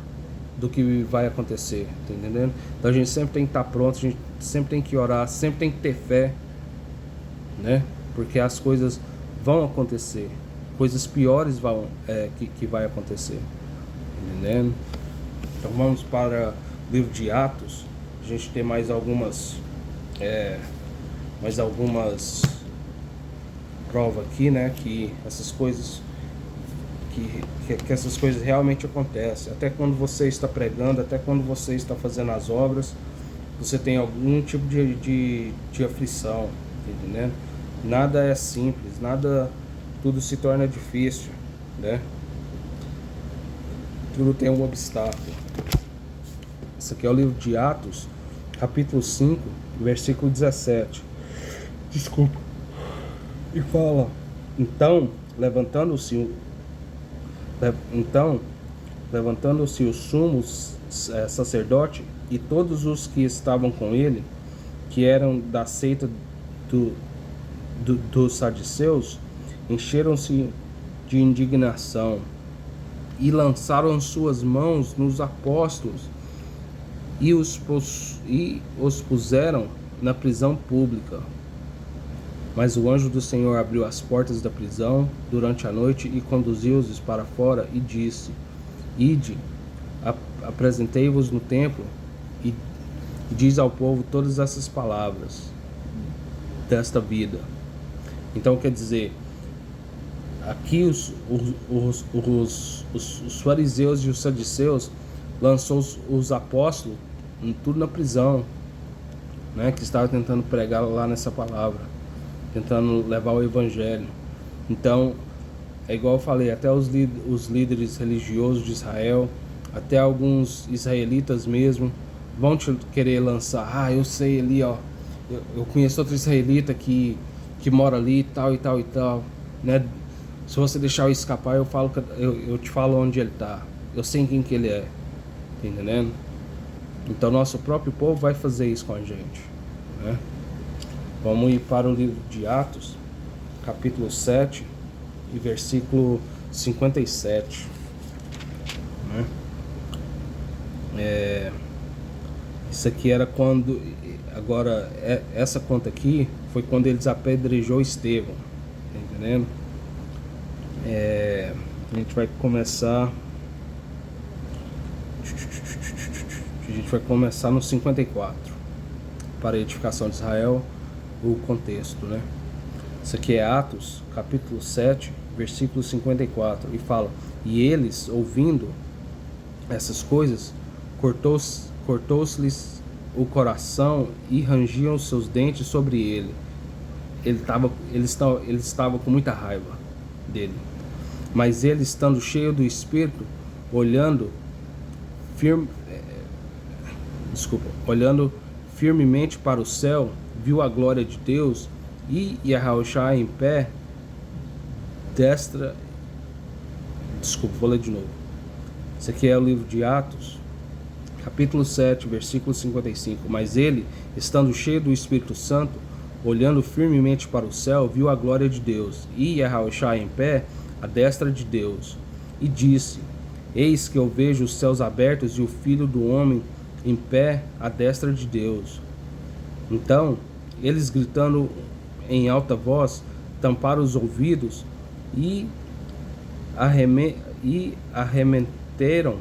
do que vai acontecer, tá entendendo? Então a gente sempre tem que estar pronto, a gente sempre tem que orar, sempre tem que ter fé, né? Porque as coisas vão acontecer, coisas piores que vai acontecer, entendendo? Então vamos para o livro de Atos. A gente tem mais algumas provas aqui, né? Que essas coisas que essas coisas realmente acontecem. Até quando você está pregando, até quando você está fazendo as obras, você tem algum tipo de aflição, entendendo? Nada é simples, tudo se torna difícil, né? Tudo tem um obstáculo. Esse aqui é o livro de Atos, capítulo 5, versículo 17. Desculpa. E fala: Então, levantando-se o sumo sacerdote e todos os que estavam com ele, que eram da seita dos saduceus, encheram-se de indignação e lançaram suas mãos nos apóstolos e os puseram na prisão pública. Mas o anjo do Senhor abriu as portas da prisão durante a noite e conduziu-os para fora e disse: Ide, apresentei-vos no templo e diz ao povo todas essas palavras desta vida. Então quer dizer, aqui os fariseus e os saduceus lançou os apóstolos tudo na prisão, né, que estavam tentando pregar lá nessa palavra, tentando levar o evangelho. Então, é igual eu falei, até os líderes religiosos de Israel, até alguns israelitas mesmo, vão te querer lançar: eu sei ali, ó, eu conheço outro israelita que mora ali, e tal, né? Se você deixar eu escapar, eu te falo onde ele tá, eu sei quem que ele é, tá entendendo? Então nosso próprio povo vai fazer isso com a gente, né? Vamos ir para o livro de Atos, capítulo 7 e versículo 57, né? Isso aqui era quando... Agora, essa conta aqui foi quando eles apedrejou Estevão, tá entendendo? A gente vai começar... no 54, para a edificação de Israel, o contexto, né? Isso aqui é Atos, capítulo 7, versículo 54, e fala: E eles, ouvindo essas coisas, cortou-se-lhes o coração e rangiam os seus dentes sobre ele. Eles estavam com muita raiva dele. Mas ele, estando cheio do Espírito, olhando firmemente para o céu, viu a glória de Deus e Yahushua em pé, vou ler de novo. Isso aqui é o livro de Atos, capítulo 7, versículo 55. Mas ele, estando cheio do Espírito Santo, olhando firmemente para o céu, viu a glória de Deus e Yahushua em pé, à destra de Deus, e disse: Eis que eu vejo os céus abertos e o Filho do Homem em pé à destra de Deus. Então, eles gritando em alta voz, tamparam os ouvidos e arremeteram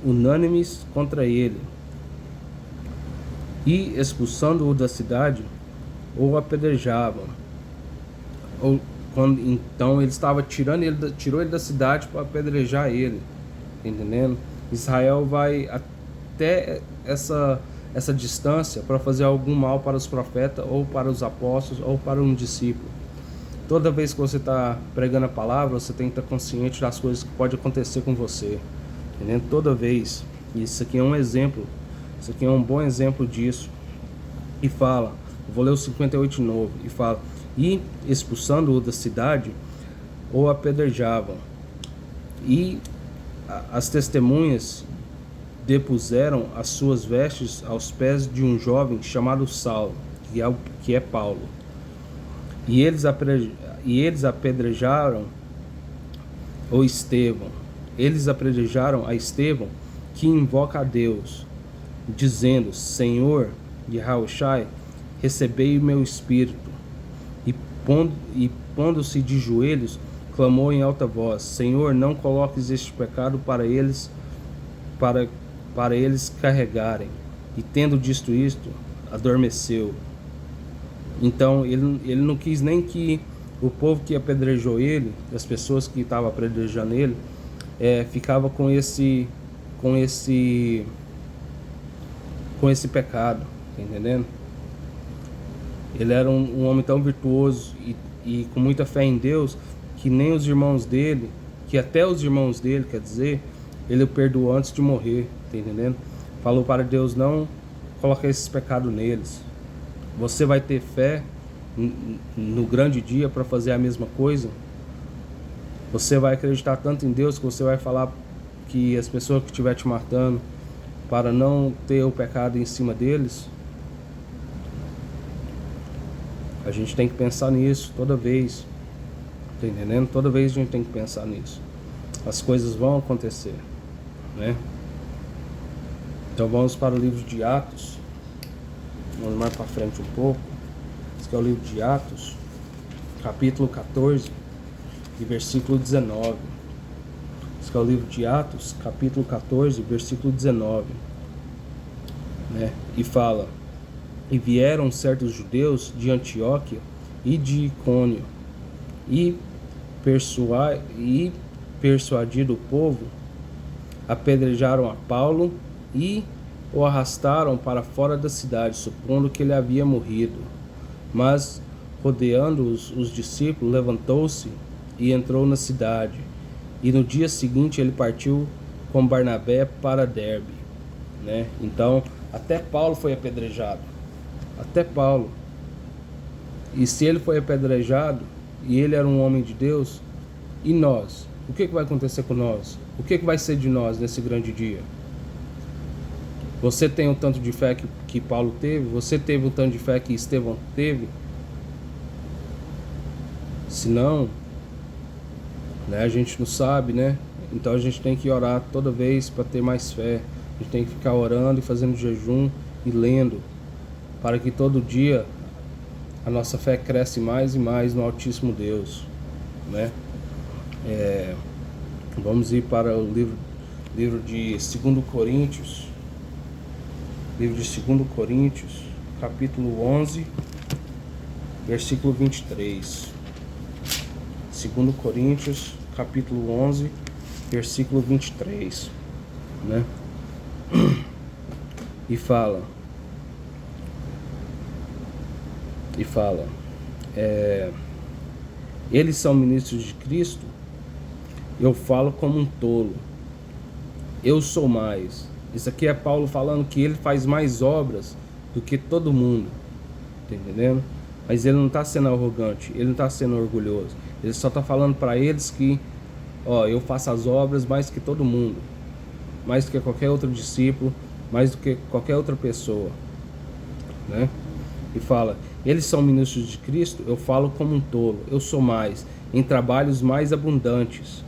unânimes contra ele, e expulsando-o da cidade, o apedrejavam. Então ele estava tirou ele da cidade para apedrejar ele, entendendo? Israel vai até essa distância para fazer algum mal para os profetas, ou para os apóstolos, ou para um discípulo. Toda vez que você está pregando a palavra, você tem que estar consciente das coisas que pode acontecer com você, entendendo? Toda vez. Isso aqui é um exemplo, isso aqui é um bom exemplo disso. E fala, vou ler o 58 de novo, e fala: e expulsando-o da cidade, o apedrejavam. E as testemunhas depuseram as suas vestes aos pés de um jovem chamado Saulo, que é Paulo. E eles apedrejaram o Estevão. Eles apedrejaram a Estevão, que invoca a Deus, dizendo: Senhor Yahushai, recebei o meu espírito. E pondo-se de joelhos, clamou em alta voz: Senhor, não coloques este pecado para eles carregarem. E tendo dito isto, adormeceu. Então ele não quis nem que o povo que apedrejou ele, as pessoas que estavam apedrejando ele, ficava com esse pecado, tá entendendo? Ele era um homem tão virtuoso e com muita fé em Deus, que nem os irmãos dele, que até os irmãos dele, quer dizer, ele o perdoou antes de morrer, tá entendendo? Falou para Deus não colocar esses pecados neles. Você vai ter fé no grande dia para fazer a mesma coisa? Você vai acreditar tanto em Deus que você vai falar que as pessoas que estiver te matando, para não ter o pecado em cima deles? A gente tem que pensar nisso toda vez, tá entendendo? Toda vez a gente tem que pensar nisso. As coisas vão acontecer, né? Então vamos para o livro de Atos. Vamos mais para frente um pouco. Esse aqui é o livro de Atos, capítulo 14 e versículo 19. Esse aqui é o livro de Atos, capítulo 14, versículo 19, né? E fala: e vieram certos judeus de Antioquia e de Icônio, e persuadido o povo, apedrejaram a Paulo e o arrastaram para fora da cidade, supondo que ele havia morrido. Mas, rodeando os discípulos, levantou-se e entrou na cidade. E no dia seguinte ele partiu com Barnabé para Derbe, né? Então, até Paulo foi apedrejado. Até Paulo. E se ele foi apedrejado, e ele era um homem de Deus, e nós? O que vai acontecer com nós? O que vai ser de nós nesse grande dia? Você tem o tanto de fé que Paulo teve? Você teve o tanto de fé que Estevão teve? Se não, né, a gente não sabe, né? Então a gente tem que orar toda vez para ter mais fé. A gente tem que ficar orando e fazendo jejum e lendo, para que todo dia a nossa fé cresce mais e mais no Altíssimo Deus, né? Vamos ir para o livro de 2 Coríntios. Livro de 2 Coríntios, capítulo 11, versículo 23. 2 Coríntios, capítulo 11, versículo 23, né? E fala, eles são ministros de Cristo, eu falo como um tolo, eu sou mais. Isso aqui é Paulo falando que ele faz mais obras do que todo mundo, tá entendendo? Mas ele não está sendo arrogante, ele não está sendo orgulhoso. Ele só está falando para eles que, eu faço as obras mais que todo mundo, mais do que qualquer outro discípulo, mais do que qualquer outra pessoa, né? E fala, eles são ministros de Cristo, eu falo como um tolo, eu sou mais, em trabalhos mais abundantes,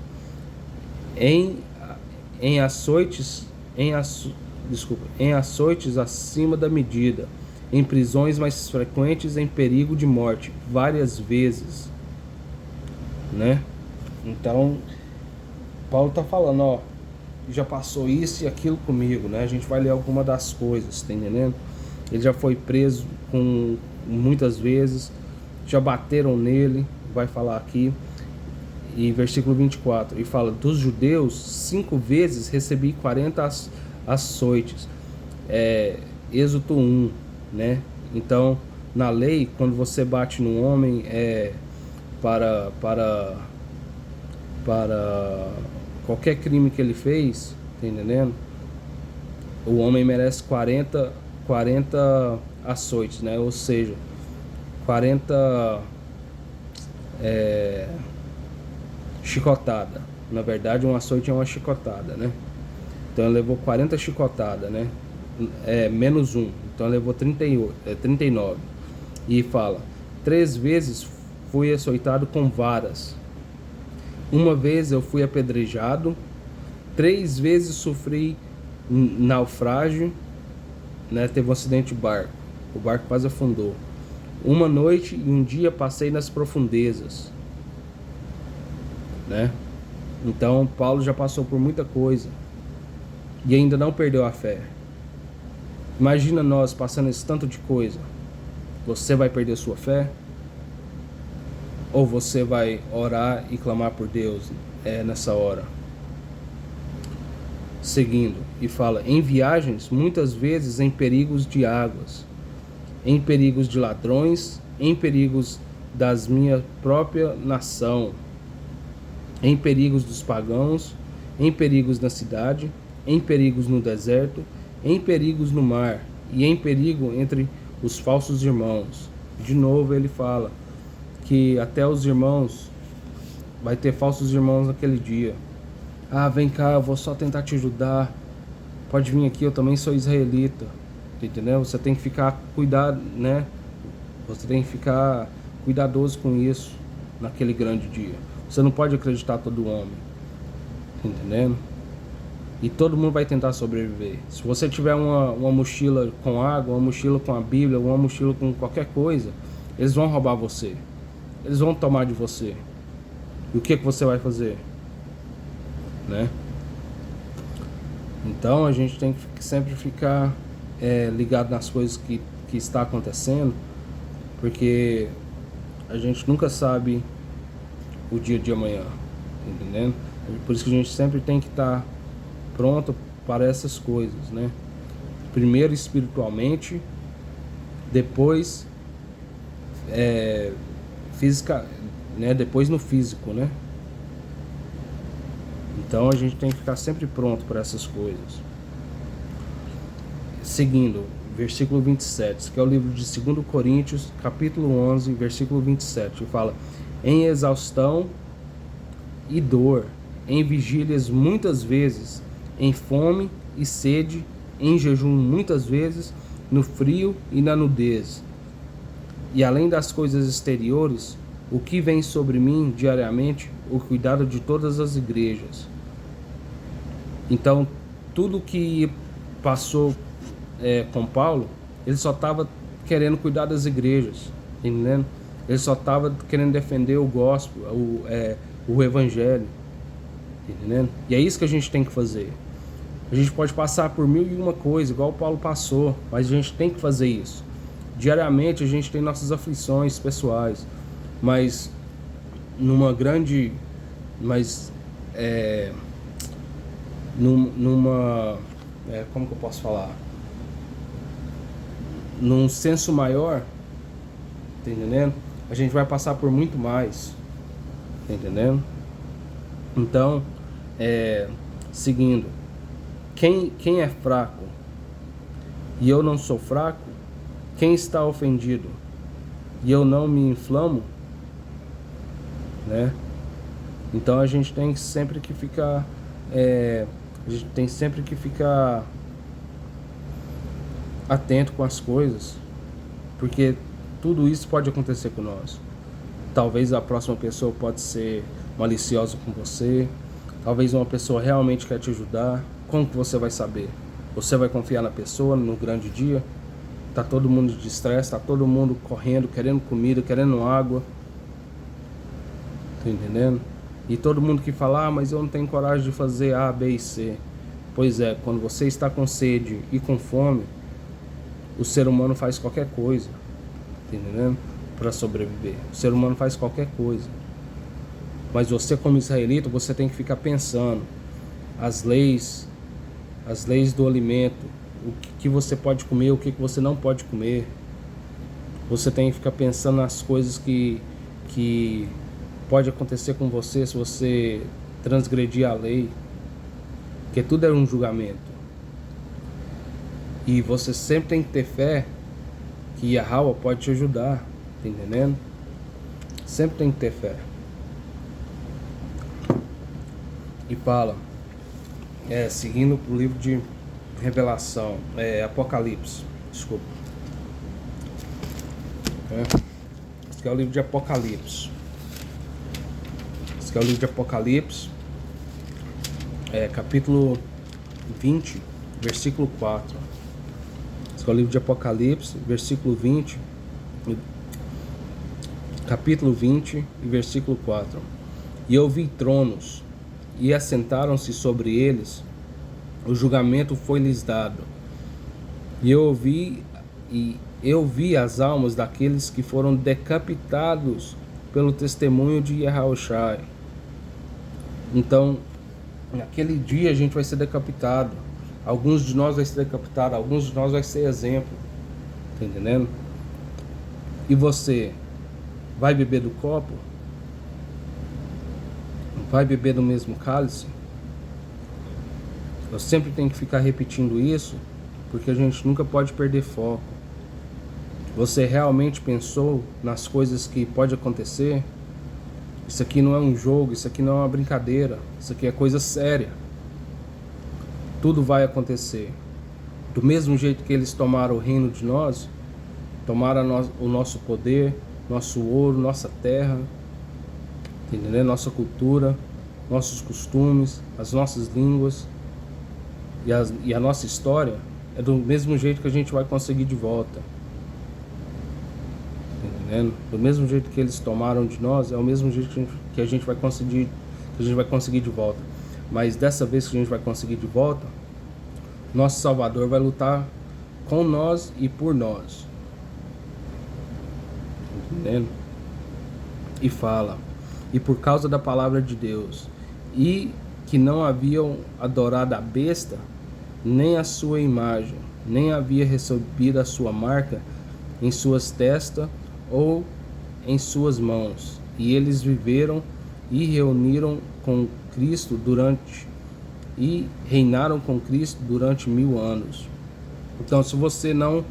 em açoites em açoites acima da medida, em prisões mais frequentes, em perigo de morte, várias vezes, né? Então, Paulo está falando, ó, já passou isso e aquilo comigo, né? A gente vai ler alguma das coisas, tá entendendo? Ele já foi preso muitas vezes, já bateram nele, vai falar aqui. E versículo 24, e fala, dos judeus 5 vezes recebi 40 açoites. Êxodo 1, né? Então, na lei, quando você bate num homem para qualquer crime que ele fez, tá entendendo? O homem merece 40 açoites, né? Ou seja, 40 chicotada. Na verdade, um açoite é uma chicotada, né? Então ele levou 40 chicotadas, né? Menos 1. Então ele levou 39. E fala, 3 vezes fui açoitado com varas. 1 vez eu fui apedrejado. 3 vezes sofri naufrágio, né? Teve um acidente de barco. O barco quase afundou. 1 noite e 1 dia passei nas profundezas, né? Então Paulo já passou por muita coisa e ainda não perdeu a fé. Imagina nós passando esse tanto de coisa. Você vai perder sua fé? Ou você vai orar e clamar por Deus nessa hora? Seguindo, e fala, em viagens, muitas vezes em perigos de águas, em perigos de ladrões, em perigos das minha própria nação, em perigos dos pagãos, em perigos na cidade, em perigos no deserto, em perigos no mar, e em perigo entre os falsos irmãos. De novo ele fala que até os irmãos, vai ter falsos irmãos naquele dia. Ah, vem cá, eu vou só tentar te ajudar, pode vir aqui, eu também sou israelita, entendeu? Você tem que ficar cuidado, né? Você tem que ficar cuidadoso com isso naquele grande dia. Você não pode acreditar todo homem, entendendo? E todo mundo vai tentar sobreviver. Se você tiver uma mochila com água, uma mochila com a Bíblia, uma mochila com qualquer coisa, eles vão roubar você. Eles vão tomar de você. E o que você vai fazer? Né? Então a gente tem que sempre ficar ligado nas coisas que está acontecendo, porque a gente nunca sabe o dia de amanhã, entendendo? Por isso que a gente sempre tem que estar pronto para essas coisas, né? Primeiro espiritualmente, depois física, né? Depois no físico, né? Então a gente tem que ficar sempre pronto para essas coisas. Seguindo, versículo 27, que é o livro de 2 Coríntios, capítulo 11, versículo 27, fala: em exaustão e dor, em vigílias muitas vezes, em fome e sede, em jejum muitas vezes, no frio e na nudez. E além das coisas exteriores, o que vem sobre mim diariamente, o cuidado de todas as igrejas. Então, tudo que passou com Paulo, ele só estava querendo cuidar das igrejas, entendendo? Ele só estava querendo defender o gospel, o evangelho, entendendo? E é isso que a gente tem que fazer. A gente pode passar por 1001 coisa, igual o Paulo passou, mas a gente tem que fazer isso. Diariamente a gente tem nossas aflições pessoais, mas como que eu posso falar? Num senso maior, tá entendendo? A gente vai passar por muito mais, tá entendendo? Então, seguindo, quem é fraco e eu não sou fraco, quem está ofendido e eu não me inflamo, né? Então a gente tem sempre que ficar atento com as coisas, porque tudo isso pode acontecer com nós. Talvez a próxima pessoa pode ser maliciosa com você, talvez uma pessoa realmente quer te ajudar. Como que você vai saber? Você vai confiar na pessoa no grande dia? Tá todo mundo de estresse, tá todo mundo correndo, querendo comida, querendo água. Tá entendendo? E todo mundo que fala, mas eu não tenho coragem de fazer A, B e C. Pois é, quando você está com sede e com fome, o ser humano faz qualquer coisa, tá entendendo? Para sobreviver. O ser humano faz qualquer coisa. Mas você, como israelita, você tem que ficar pensando as leis do alimento, o que você pode comer, o que você não pode comer. Você tem que ficar pensando nas coisas que pode acontecer com você se você transgredir a lei, porque tudo é um julgamento. E você sempre tem que ter fé que Yahweh pode te ajudar, tá entendendo? Sempre tem que ter fé. E fala, seguindo o livro de Revelação, Apocalipse, desculpa. Esse aqui é o livro de Apocalipse. Esse aqui é o livro de Apocalipse, capítulo 20, versículo 4. Esse aqui é o livro de Apocalipse, versículo 20, capítulo 20 e versículo 4. E eu vi tronos, e assentaram-se sobre eles, o julgamento foi-lhes dado. E eu vi as almas daqueles que foram decapitados pelo testemunho de Yahushua. Então, naquele dia a gente vai ser decapitado. Alguns de nós vai ser decapitado, alguns de nós vai ser exemplo. Tá entendendo? E você vai beber do copo? Vai beber do mesmo cálice? Eu sempre tenho que ficar repetindo isso, porque a gente nunca pode perder foco. Você realmente pensou nas coisas que pode acontecer? Isso aqui não é um jogo, isso aqui não é uma brincadeira, isso aqui é coisa séria. Tudo vai acontecer. Do mesmo jeito que eles tomaram o reino de nós, tomaram o nosso poder, nosso ouro, nossa terra, entendeu? Nossa cultura, nossos costumes, as nossas línguas e a nossa história, é do mesmo jeito que a gente vai conseguir de volta. Entendendo? Do mesmo jeito que eles tomaram de nós, é o mesmo jeito que a gente vai conseguir de volta. Mas dessa vez que a gente vai conseguir de volta, nosso Salvador vai lutar com nós e por nós. Entendendo? E fala, e por causa da palavra de Deus, e que não haviam adorado a besta, nem a sua imagem, nem havia recebido a sua marca em suas testas ou em suas mãos. E eles viveram e reinaram com Cristo durante 1000 anos. Então, se você não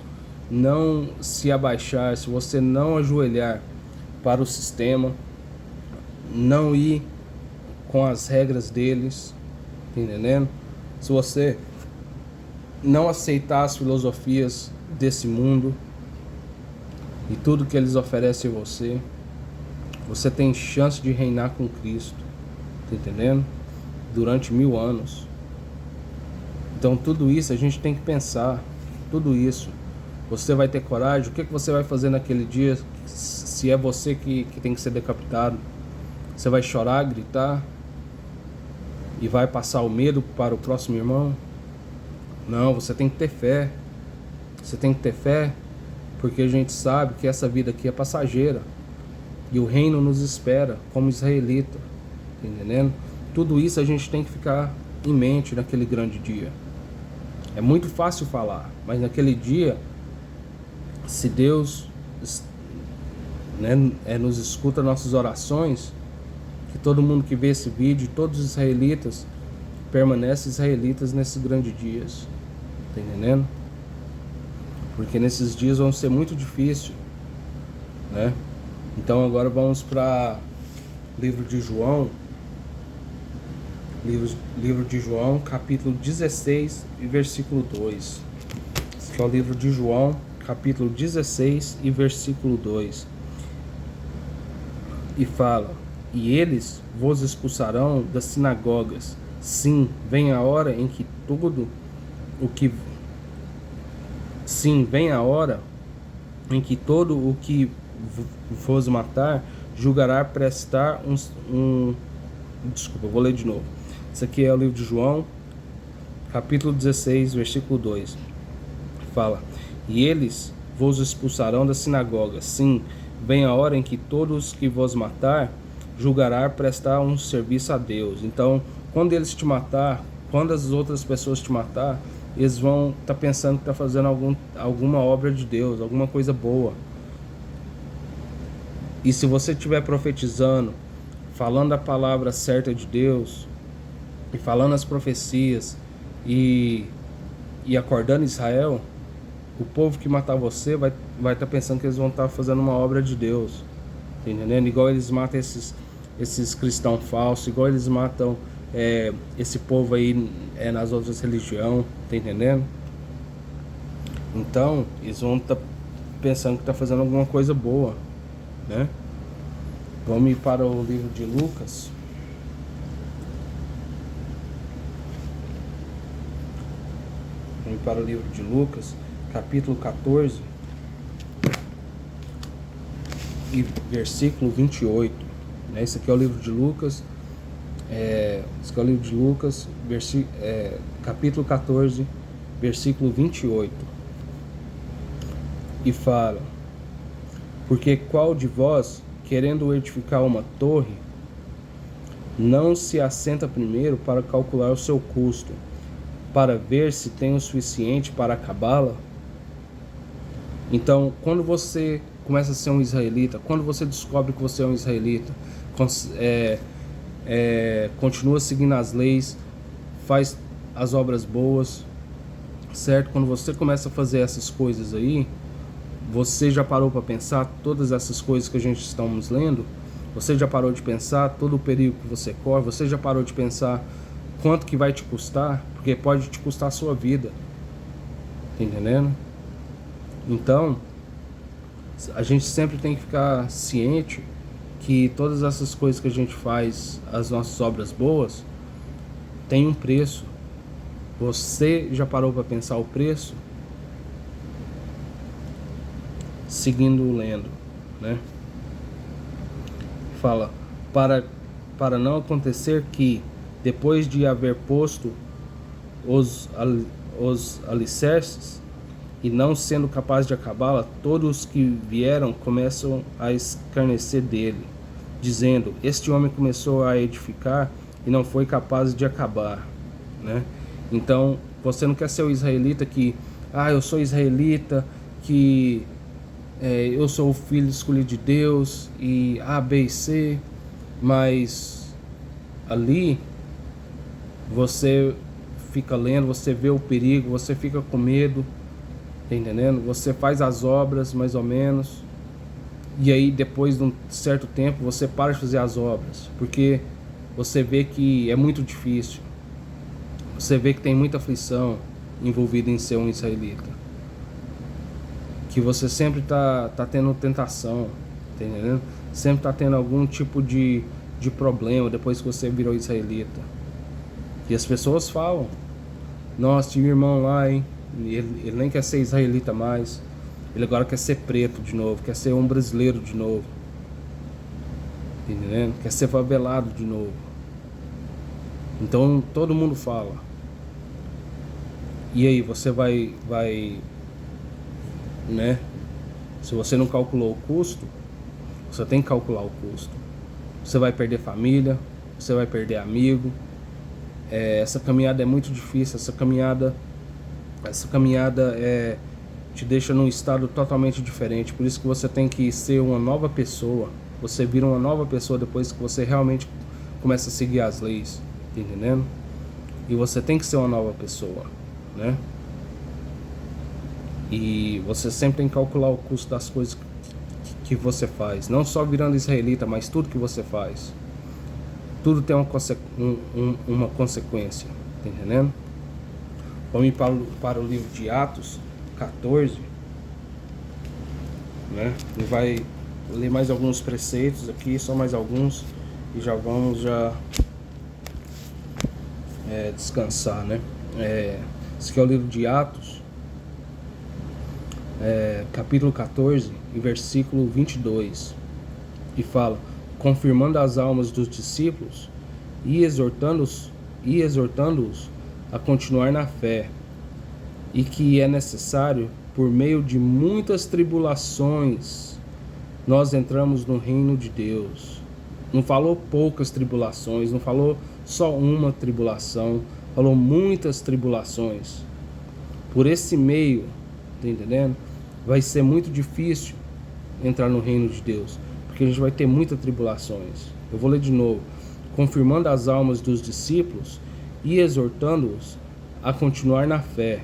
se abaixar, se você não ajoelhar para o sistema, não ir com as regras deles, entendendo? Se você não aceitar as filosofias desse mundo e tudo que eles oferecem a você, você tem chance de reinar com Cristo, tá entendendo? Durante 1000 anos. Então tudo isso a gente tem que pensar, tudo isso. Você vai ter coragem? O que você vai fazer naquele dia se é você que tem que ser decapitado? Você vai chorar, gritar e vai passar o medo para o próximo irmão? Não, você tem que ter fé. Você tem que ter fé porque a gente sabe que essa vida aqui é passageira e o reino nos espera como israelita, entendendo? Tudo isso a gente tem que ficar em mente naquele grande dia. É muito fácil falar, mas naquele dia, se Deus nos escuta nossas orações, que todo mundo que vê esse vídeo, todos os israelitas, permanecem israelitas nesses grandes dias, tá entendendo? Porque nesses dias vão ser muito difíceis, né? Então agora vamos para livro de João, livro de João, capítulo 16 e versículo 2. Esse aqui é o livro de João, capítulo 16 e versículo 2. E fala: e eles vos expulsarão das sinagogas. Sim, vem a hora em que o que sim, vem a hora em que todo o que vos matar julgará prestar desculpa, vou ler de novo. Isso aqui é o livro de João, capítulo 16, versículo 2. Fala: e eles vos expulsarão da sinagoga. Sim, vem a hora em que todos que vos matar julgará prestar um serviço a Deus. Então, quando eles te matar, quando as outras pessoas te matar, eles vão estar pensando que está fazendo alguma obra de Deus, alguma coisa boa. E se você estiver profetizando, falando a palavra certa de Deus, e falando as profecias, e acordando Israel, o povo que matar você vai estar pensando que eles vão estar fazendo uma obra de Deus. Tá entendendo? Igual eles matam esses cristãos falsos, igual eles matam esse povo aí nas outras religiões, tá entendendo? Então, eles vão estar pensando que está fazendo alguma coisa boa, né? Vamos ir para o livro de Lucas. Vamos ir para o livro de Lucas, capítulo 14, e versículo 28. Esse aqui é o livro de Lucas. Esse aqui é o livro de Lucas, capítulo 14, versículo 28. E fala: porque qual de vós, querendo edificar uma torre, não se assenta primeiro para calcular o seu custo, para ver se tem o suficiente para acabá-la? Então, quando você começa a ser um israelita, quando você descobre que você é um israelita, continua seguindo as leis, faz as obras boas, certo? Quando você começa a fazer essas coisas aí, você já parou para pensar todas essas coisas que a gente estamos lendo? Você já parou de pensar todo o perigo que você corre? Você já parou de pensar quanto que vai te custar? Porque pode te custar a sua vida. Tá entendendo? Então, a gente sempre tem que ficar ciente que todas essas coisas que a gente faz, as nossas obras boas, tem um preço. Você já parou para pensar o preço? Seguindo lendo, né? Fala: para não acontecer que, depois de haver posto os alicerces, e não sendo capaz de acabá-la, todos os que vieram começam a escarnecer dele, dizendo: este homem começou a edificar e não foi capaz de acabar, né? Então, você não quer ser o israelita que, eu sou israelita, que eu sou o filho escolhido de Deus, e A, B e C, mas ali você fica lendo, você vê o perigo, você fica com medo, tá entendendo? Você faz as obras mais ou menos, e aí depois de um certo tempo você para de fazer as obras, porque você vê que é muito difícil, você vê que tem muita aflição envolvida em ser um israelita, que você sempre tá tendo tentação, tá entendendo? Sempre tá tendo algum tipo de problema depois que você virou israelita. E as pessoas falam: nossa, tinha um irmão lá, hein? Ele nem quer ser israelita mais, ele agora quer ser preto de novo, quer ser um brasileiro de novo, tá entendendo? Quer ser favelado de novo. Então todo mundo fala. E aí, você vai, né? Se você não calculou o custo, você tem que calcular o custo. Você vai perder família, você vai perder amigo. Essa caminhada é muito difícil. Essa caminhada te deixa num estado totalmente diferente. Por isso que você tem que ser uma nova pessoa. Você vira uma nova pessoa depois que você realmente começa a seguir as leis, tá entendendo? E você tem que ser uma nova pessoa, né? E você sempre tem que calcular o custo das coisas que você faz. Não só virando israelita, mas tudo que você faz. Tudo tem uma consequência, tá entendendo? Vamos ir para o livro de Atos 14, né? Ele vai ler mais alguns preceitos aqui, só mais alguns, e já vamos descansar, né? Esse aqui é o livro de Atos, capítulo 14 e versículo 22. E fala: confirmando as almas dos discípulos e exortando-os a continuar na fé, e que é necessário, por meio de muitas tribulações, nós entramos no reino de Deus. Não falou poucas tribulações, não falou só uma tribulação, falou muitas tribulações. Por esse meio, tá entendendo? Vai ser muito difícil entrar no reino de Deus, porque a gente vai ter muitas tribulações. Eu vou ler de novo: confirmando as almas dos discípulos e exortando-os a continuar na fé,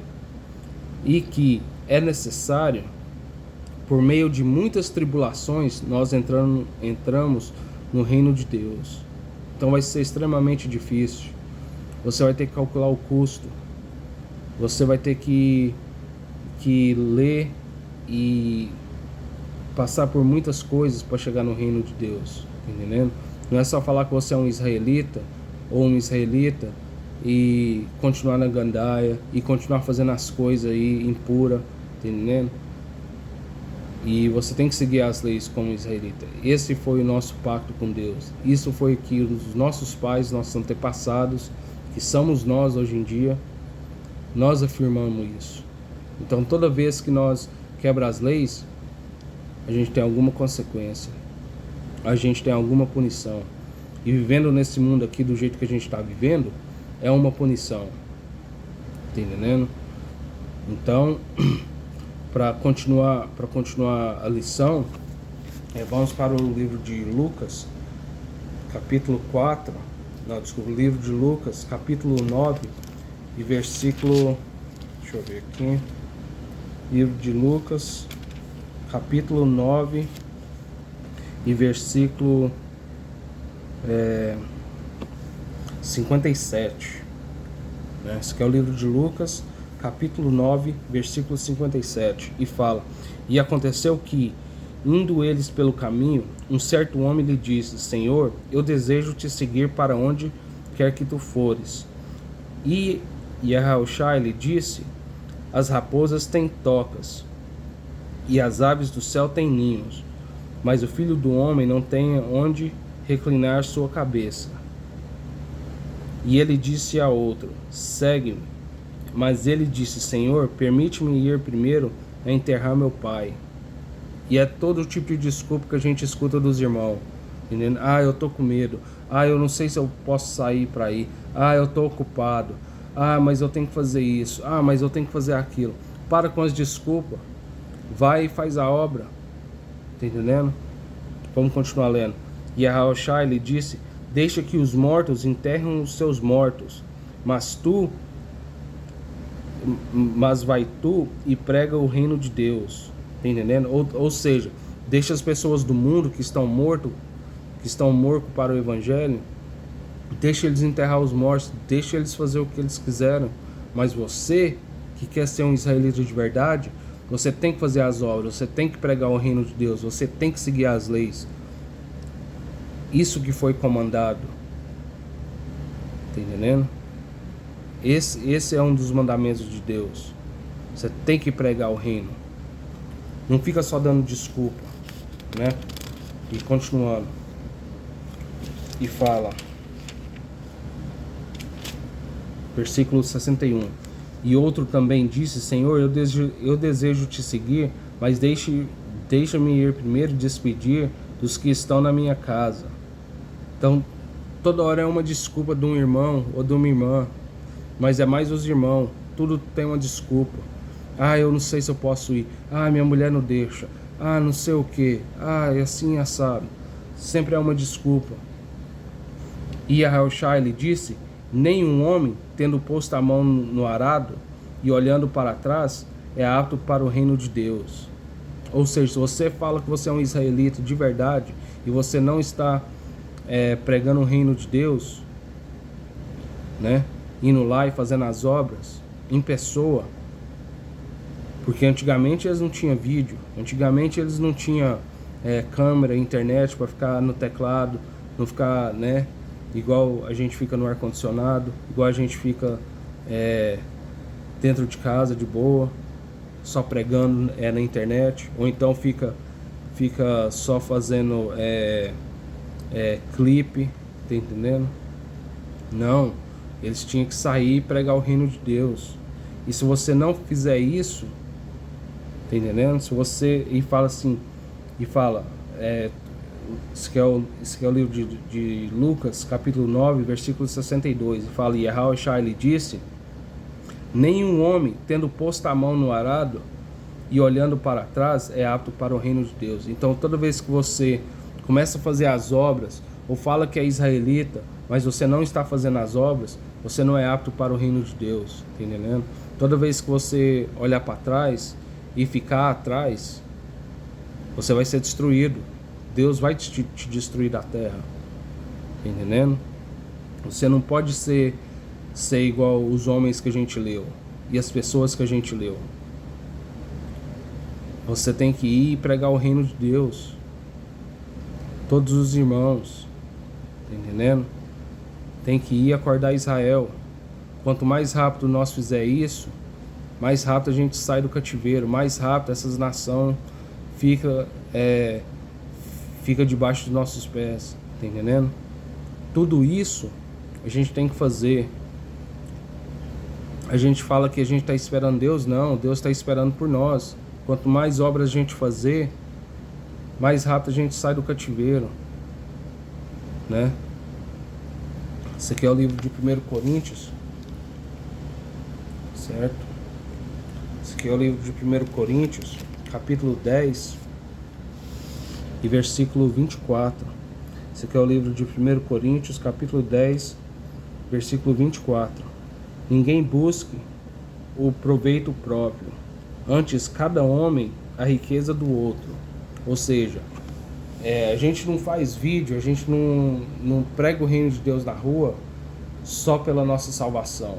e que é necessário, por meio de muitas tribulações, nós entramos no reino de Deus. Então vai ser extremamente difícil. Você vai ter que calcular o custo. Você vai ter que ler e passar por muitas coisas para chegar no reino de Deus, entendendo? Não é só falar que você é um israelita ou um israelita e continuar na gandaia e continuar fazendo as coisas aí impura, entendendo? E você tem que seguir as leis como israelita. Esse foi o nosso pacto com Deus. Isso foi o que os nossos pais, nossos antepassados, que somos nós hoje em dia, nós afirmamos isso. Então toda vez que nós quebra as leis, a gente tem alguma consequência, a gente tem alguma punição. E vivendo nesse mundo aqui do jeito que a gente está vivendo, é uma punição, tá entendendo? Então, para continuar a lição, vamos para o livro de Lucas, capítulo 4, não, desculpa, o livro de Lucas, capítulo 9 e versículo, deixa eu ver aqui, livro de Lucas, capítulo 9 e versículo 57. Esse aqui é o livro de Lucas, capítulo 9, versículo 57. E fala: e aconteceu que, indo eles pelo caminho, um certo homem lhe disse: Senhor, eu desejo te seguir para onde quer que tu fores. E Yahushua lhe disse: as raposas têm tocas e as aves do céu têm ninhos, mas o filho do homem não tem onde reclinar sua cabeça. E ele disse a outro: segue-me. Mas ele disse: Senhor, permite-me ir primeiro a enterrar meu pai. E é todo tipo de desculpa que a gente escuta dos irmãos, entendendo? Ah, eu tô com medo. Ah, eu não sei se eu posso sair para ir. Ah, eu tô ocupado. Ah, mas eu tenho que fazer isso. Ah, mas eu tenho que fazer aquilo. Para com as desculpas. Vai e faz a obra. Tá entendendo? Vamos continuar lendo. E Yahushua lhe disse: deixa que os mortos enterrem os seus mortos, mas vai tu e prega o reino de Deus. Tá entendendo? Ou seja, deixa as pessoas do mundo que estão mortos para o evangelho, deixa eles enterrar os mortos, deixa eles fazer o que eles quiserem. Mas você, que quer ser um israelita de verdade, você tem que fazer as obras, você tem que pregar o reino de Deus, você tem que seguir as leis. Isso que foi comandado. Tá entendendo? Esse é um dos mandamentos de Deus. Você tem que pregar o reino. Não fica só dando desculpa, né? E continuando. E fala, versículo 61. E outro também disse: Senhor, eu desejo te seguir, mas deixa-me ir primeiro despedir dos que estão na minha casa. Então, toda hora é uma desculpa de um irmão ou de uma irmã, mas é mais os irmãos. Tudo tem uma desculpa. Ah, eu não sei se eu posso ir. Ah, minha mulher não deixa. Ah, não sei o que. Ah, é assim assado. Sempre é uma desculpa. E Yahushua lhe disse: nenhum homem, tendo posto a mão no arado e olhando para trás, é apto para o reino de Deus. Ou seja, se você fala que você é um israelita de verdade e você não está pregando o reino de Deus, né? Indo lá e fazendo as obras em pessoa, porque antigamente eles não tinham vídeo, antigamente eles não tinham câmera, internet para ficar no teclado, não ficar, né? Igual a gente fica no ar-condicionado, igual a gente fica dentro de casa, de boa, só pregando na internet, ou então fica só fazendo clipe, tá entendendo? Não, eles tinham que sair e pregar o reino de Deus. E se você não fizer isso, tá entendendo? Se você isso que é o livro de Lucas, capítulo 9, versículo 62, e fala: e Yahushua lhe disse: nenhum homem, tendo posto a mão no arado e olhando para trás, é apto para o reino de Deus. Então, toda vez que você começa a fazer as obras, ou fala que é israelita, mas você não está fazendo as obras, você não é apto para o reino de Deus, tá entendendo? Toda vez que você olhar para trás e ficar atrás, você vai ser destruído. Deus vai te destruir da terra, tá entendendo? Você não pode ser igual os homens que a gente leu e as pessoas que a gente leu. Você tem que ir e pregar o reino de Deus. Todos os irmãos, tá entendendo? Tem que ir acordar Israel. Quanto mais rápido nós fizer isso, mais rápido a gente sai do cativeiro, mais rápido essas nações fica debaixo dos nossos pés, tá entendendo? Tudo isso a gente tem que fazer. A gente fala que a gente está esperando Deus, não, Deus está esperando por nós. Quanto mais obras a gente fazer, mais rápido a gente sai do cativeiro, né? Esse aqui é o livro de 1 Coríntios, certo? Esse aqui é o livro de 1 Coríntios, capítulo 10 e versículo 24. Esse aqui é o livro de 1 Coríntios, capítulo 10, versículo 24. Ninguém busque o proveito próprio, antes cada homem a riqueza do outro. Ou seja, a gente não faz vídeo, a gente não prega o reino de Deus na rua só pela nossa salvação,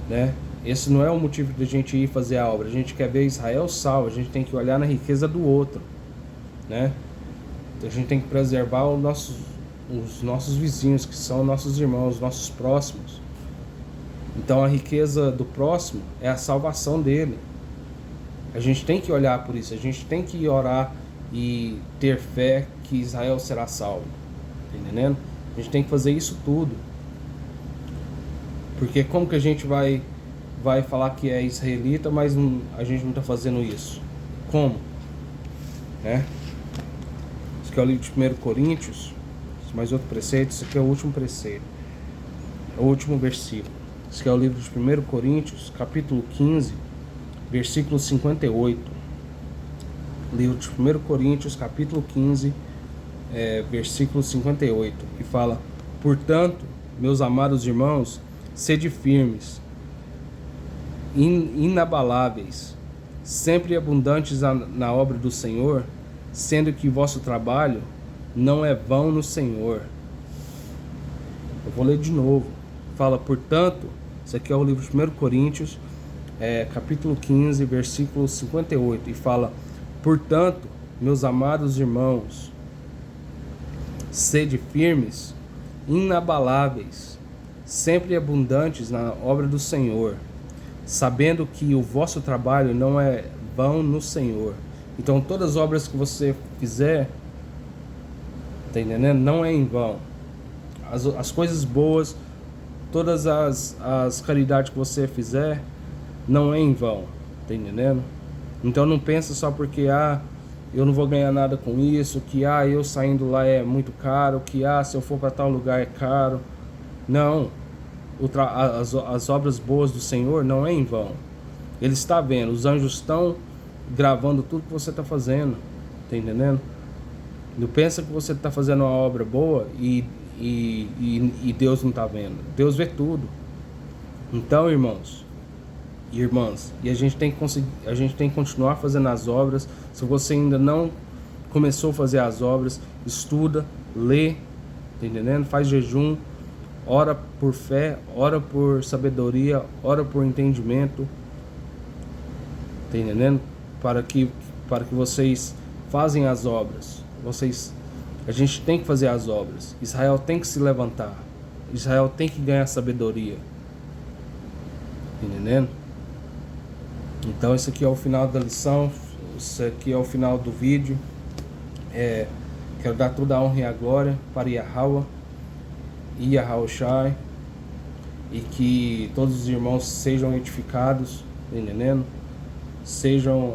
né? Esse não é o motivo de a gente ir fazer a obra. A gente quer ver Israel salvo, a gente tem que olhar na riqueza do outro, né? Então a gente tem que preservar os nossos vizinhos, que são nossos irmãos, nossos próximos. Então a riqueza do próximo é a salvação dele. A gente tem que olhar por isso, a gente tem que orar e ter fé que Israel será salvo, tá entendendo? A gente tem que fazer isso tudo. Porque como que a gente vai falar que é israelita, mas a gente não está fazendo isso? Como? Né? Esse aqui é o livro de 1 Coríntios, mais outro preceito, esse aqui é o último preceito, é o último versículo. Esse aqui é o livro de 1 Coríntios, capítulo 15, versículo 58. Livro de 1 Coríntios, capítulo 15, versículo 58, que fala: portanto, meus amados irmãos, sede firmes, inabaláveis, sempre abundantes na obra do Senhor, sendo que vosso trabalho não é vão no Senhor. Eu vou ler de novo. Fala: portanto, isso aqui é o livro de 1 Coríntios, capítulo 15, versículo 58, e fala: portanto, meus amados irmãos, sede firmes, inabaláveis, sempre abundantes na obra do Senhor, sabendo que o vosso trabalho não é vão no Senhor. Então todas as obras que você fizer, tá entendendo? Não é em vão. As coisas boas, todas as caridades que você fizer, não é em vão, tá entendendo? Então não pensa só porque eu não vou ganhar nada com isso, que eu saindo lá é muito caro, que se eu for para tal lugar é caro. Não, as obras boas do Senhor não é em vão. Ele está vendo, os anjos estão gravando tudo que você está fazendo, tá entendendo? Não pensa que você está fazendo uma obra boa e Deus não está vendo. Deus vê tudo. Então, irmãos e irmãs, a gente tem que continuar fazendo as obras. Se você ainda não começou a fazer as obras, estuda, lê, tá entendendo? Faz jejum, ora por fé, ora por sabedoria, ora por entendimento, tá entendendo? Para que vocês fazem as obras. A gente tem que fazer as obras. Israel tem que se levantar. Israel tem que ganhar sabedoria. entendendo? Então esse aqui é o final da lição, esse aqui é o final do vídeo. Quero dar toda a honra e a glória para Yahweh e Yahawashi, e que todos os irmãos sejam edificados, entendendo? Sejam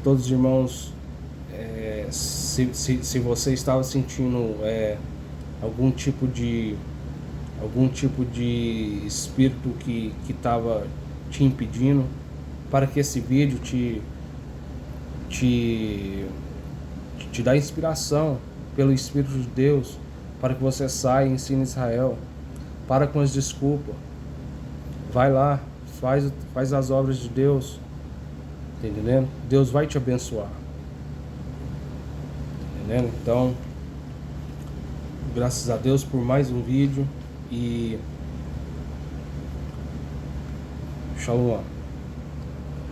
todos os irmãos, se você estava sentindo algum tipo de espírito que estava te impedindo, para que esse vídeo te dá inspiração pelo Espírito de Deus, para que você saia e ensine Israel. Para com as desculpas, vai lá, faz as obras de Deus, tá entendendo? Deus vai te abençoar, tá entendendo? Então, graças a Deus por mais um vídeo e Shalom.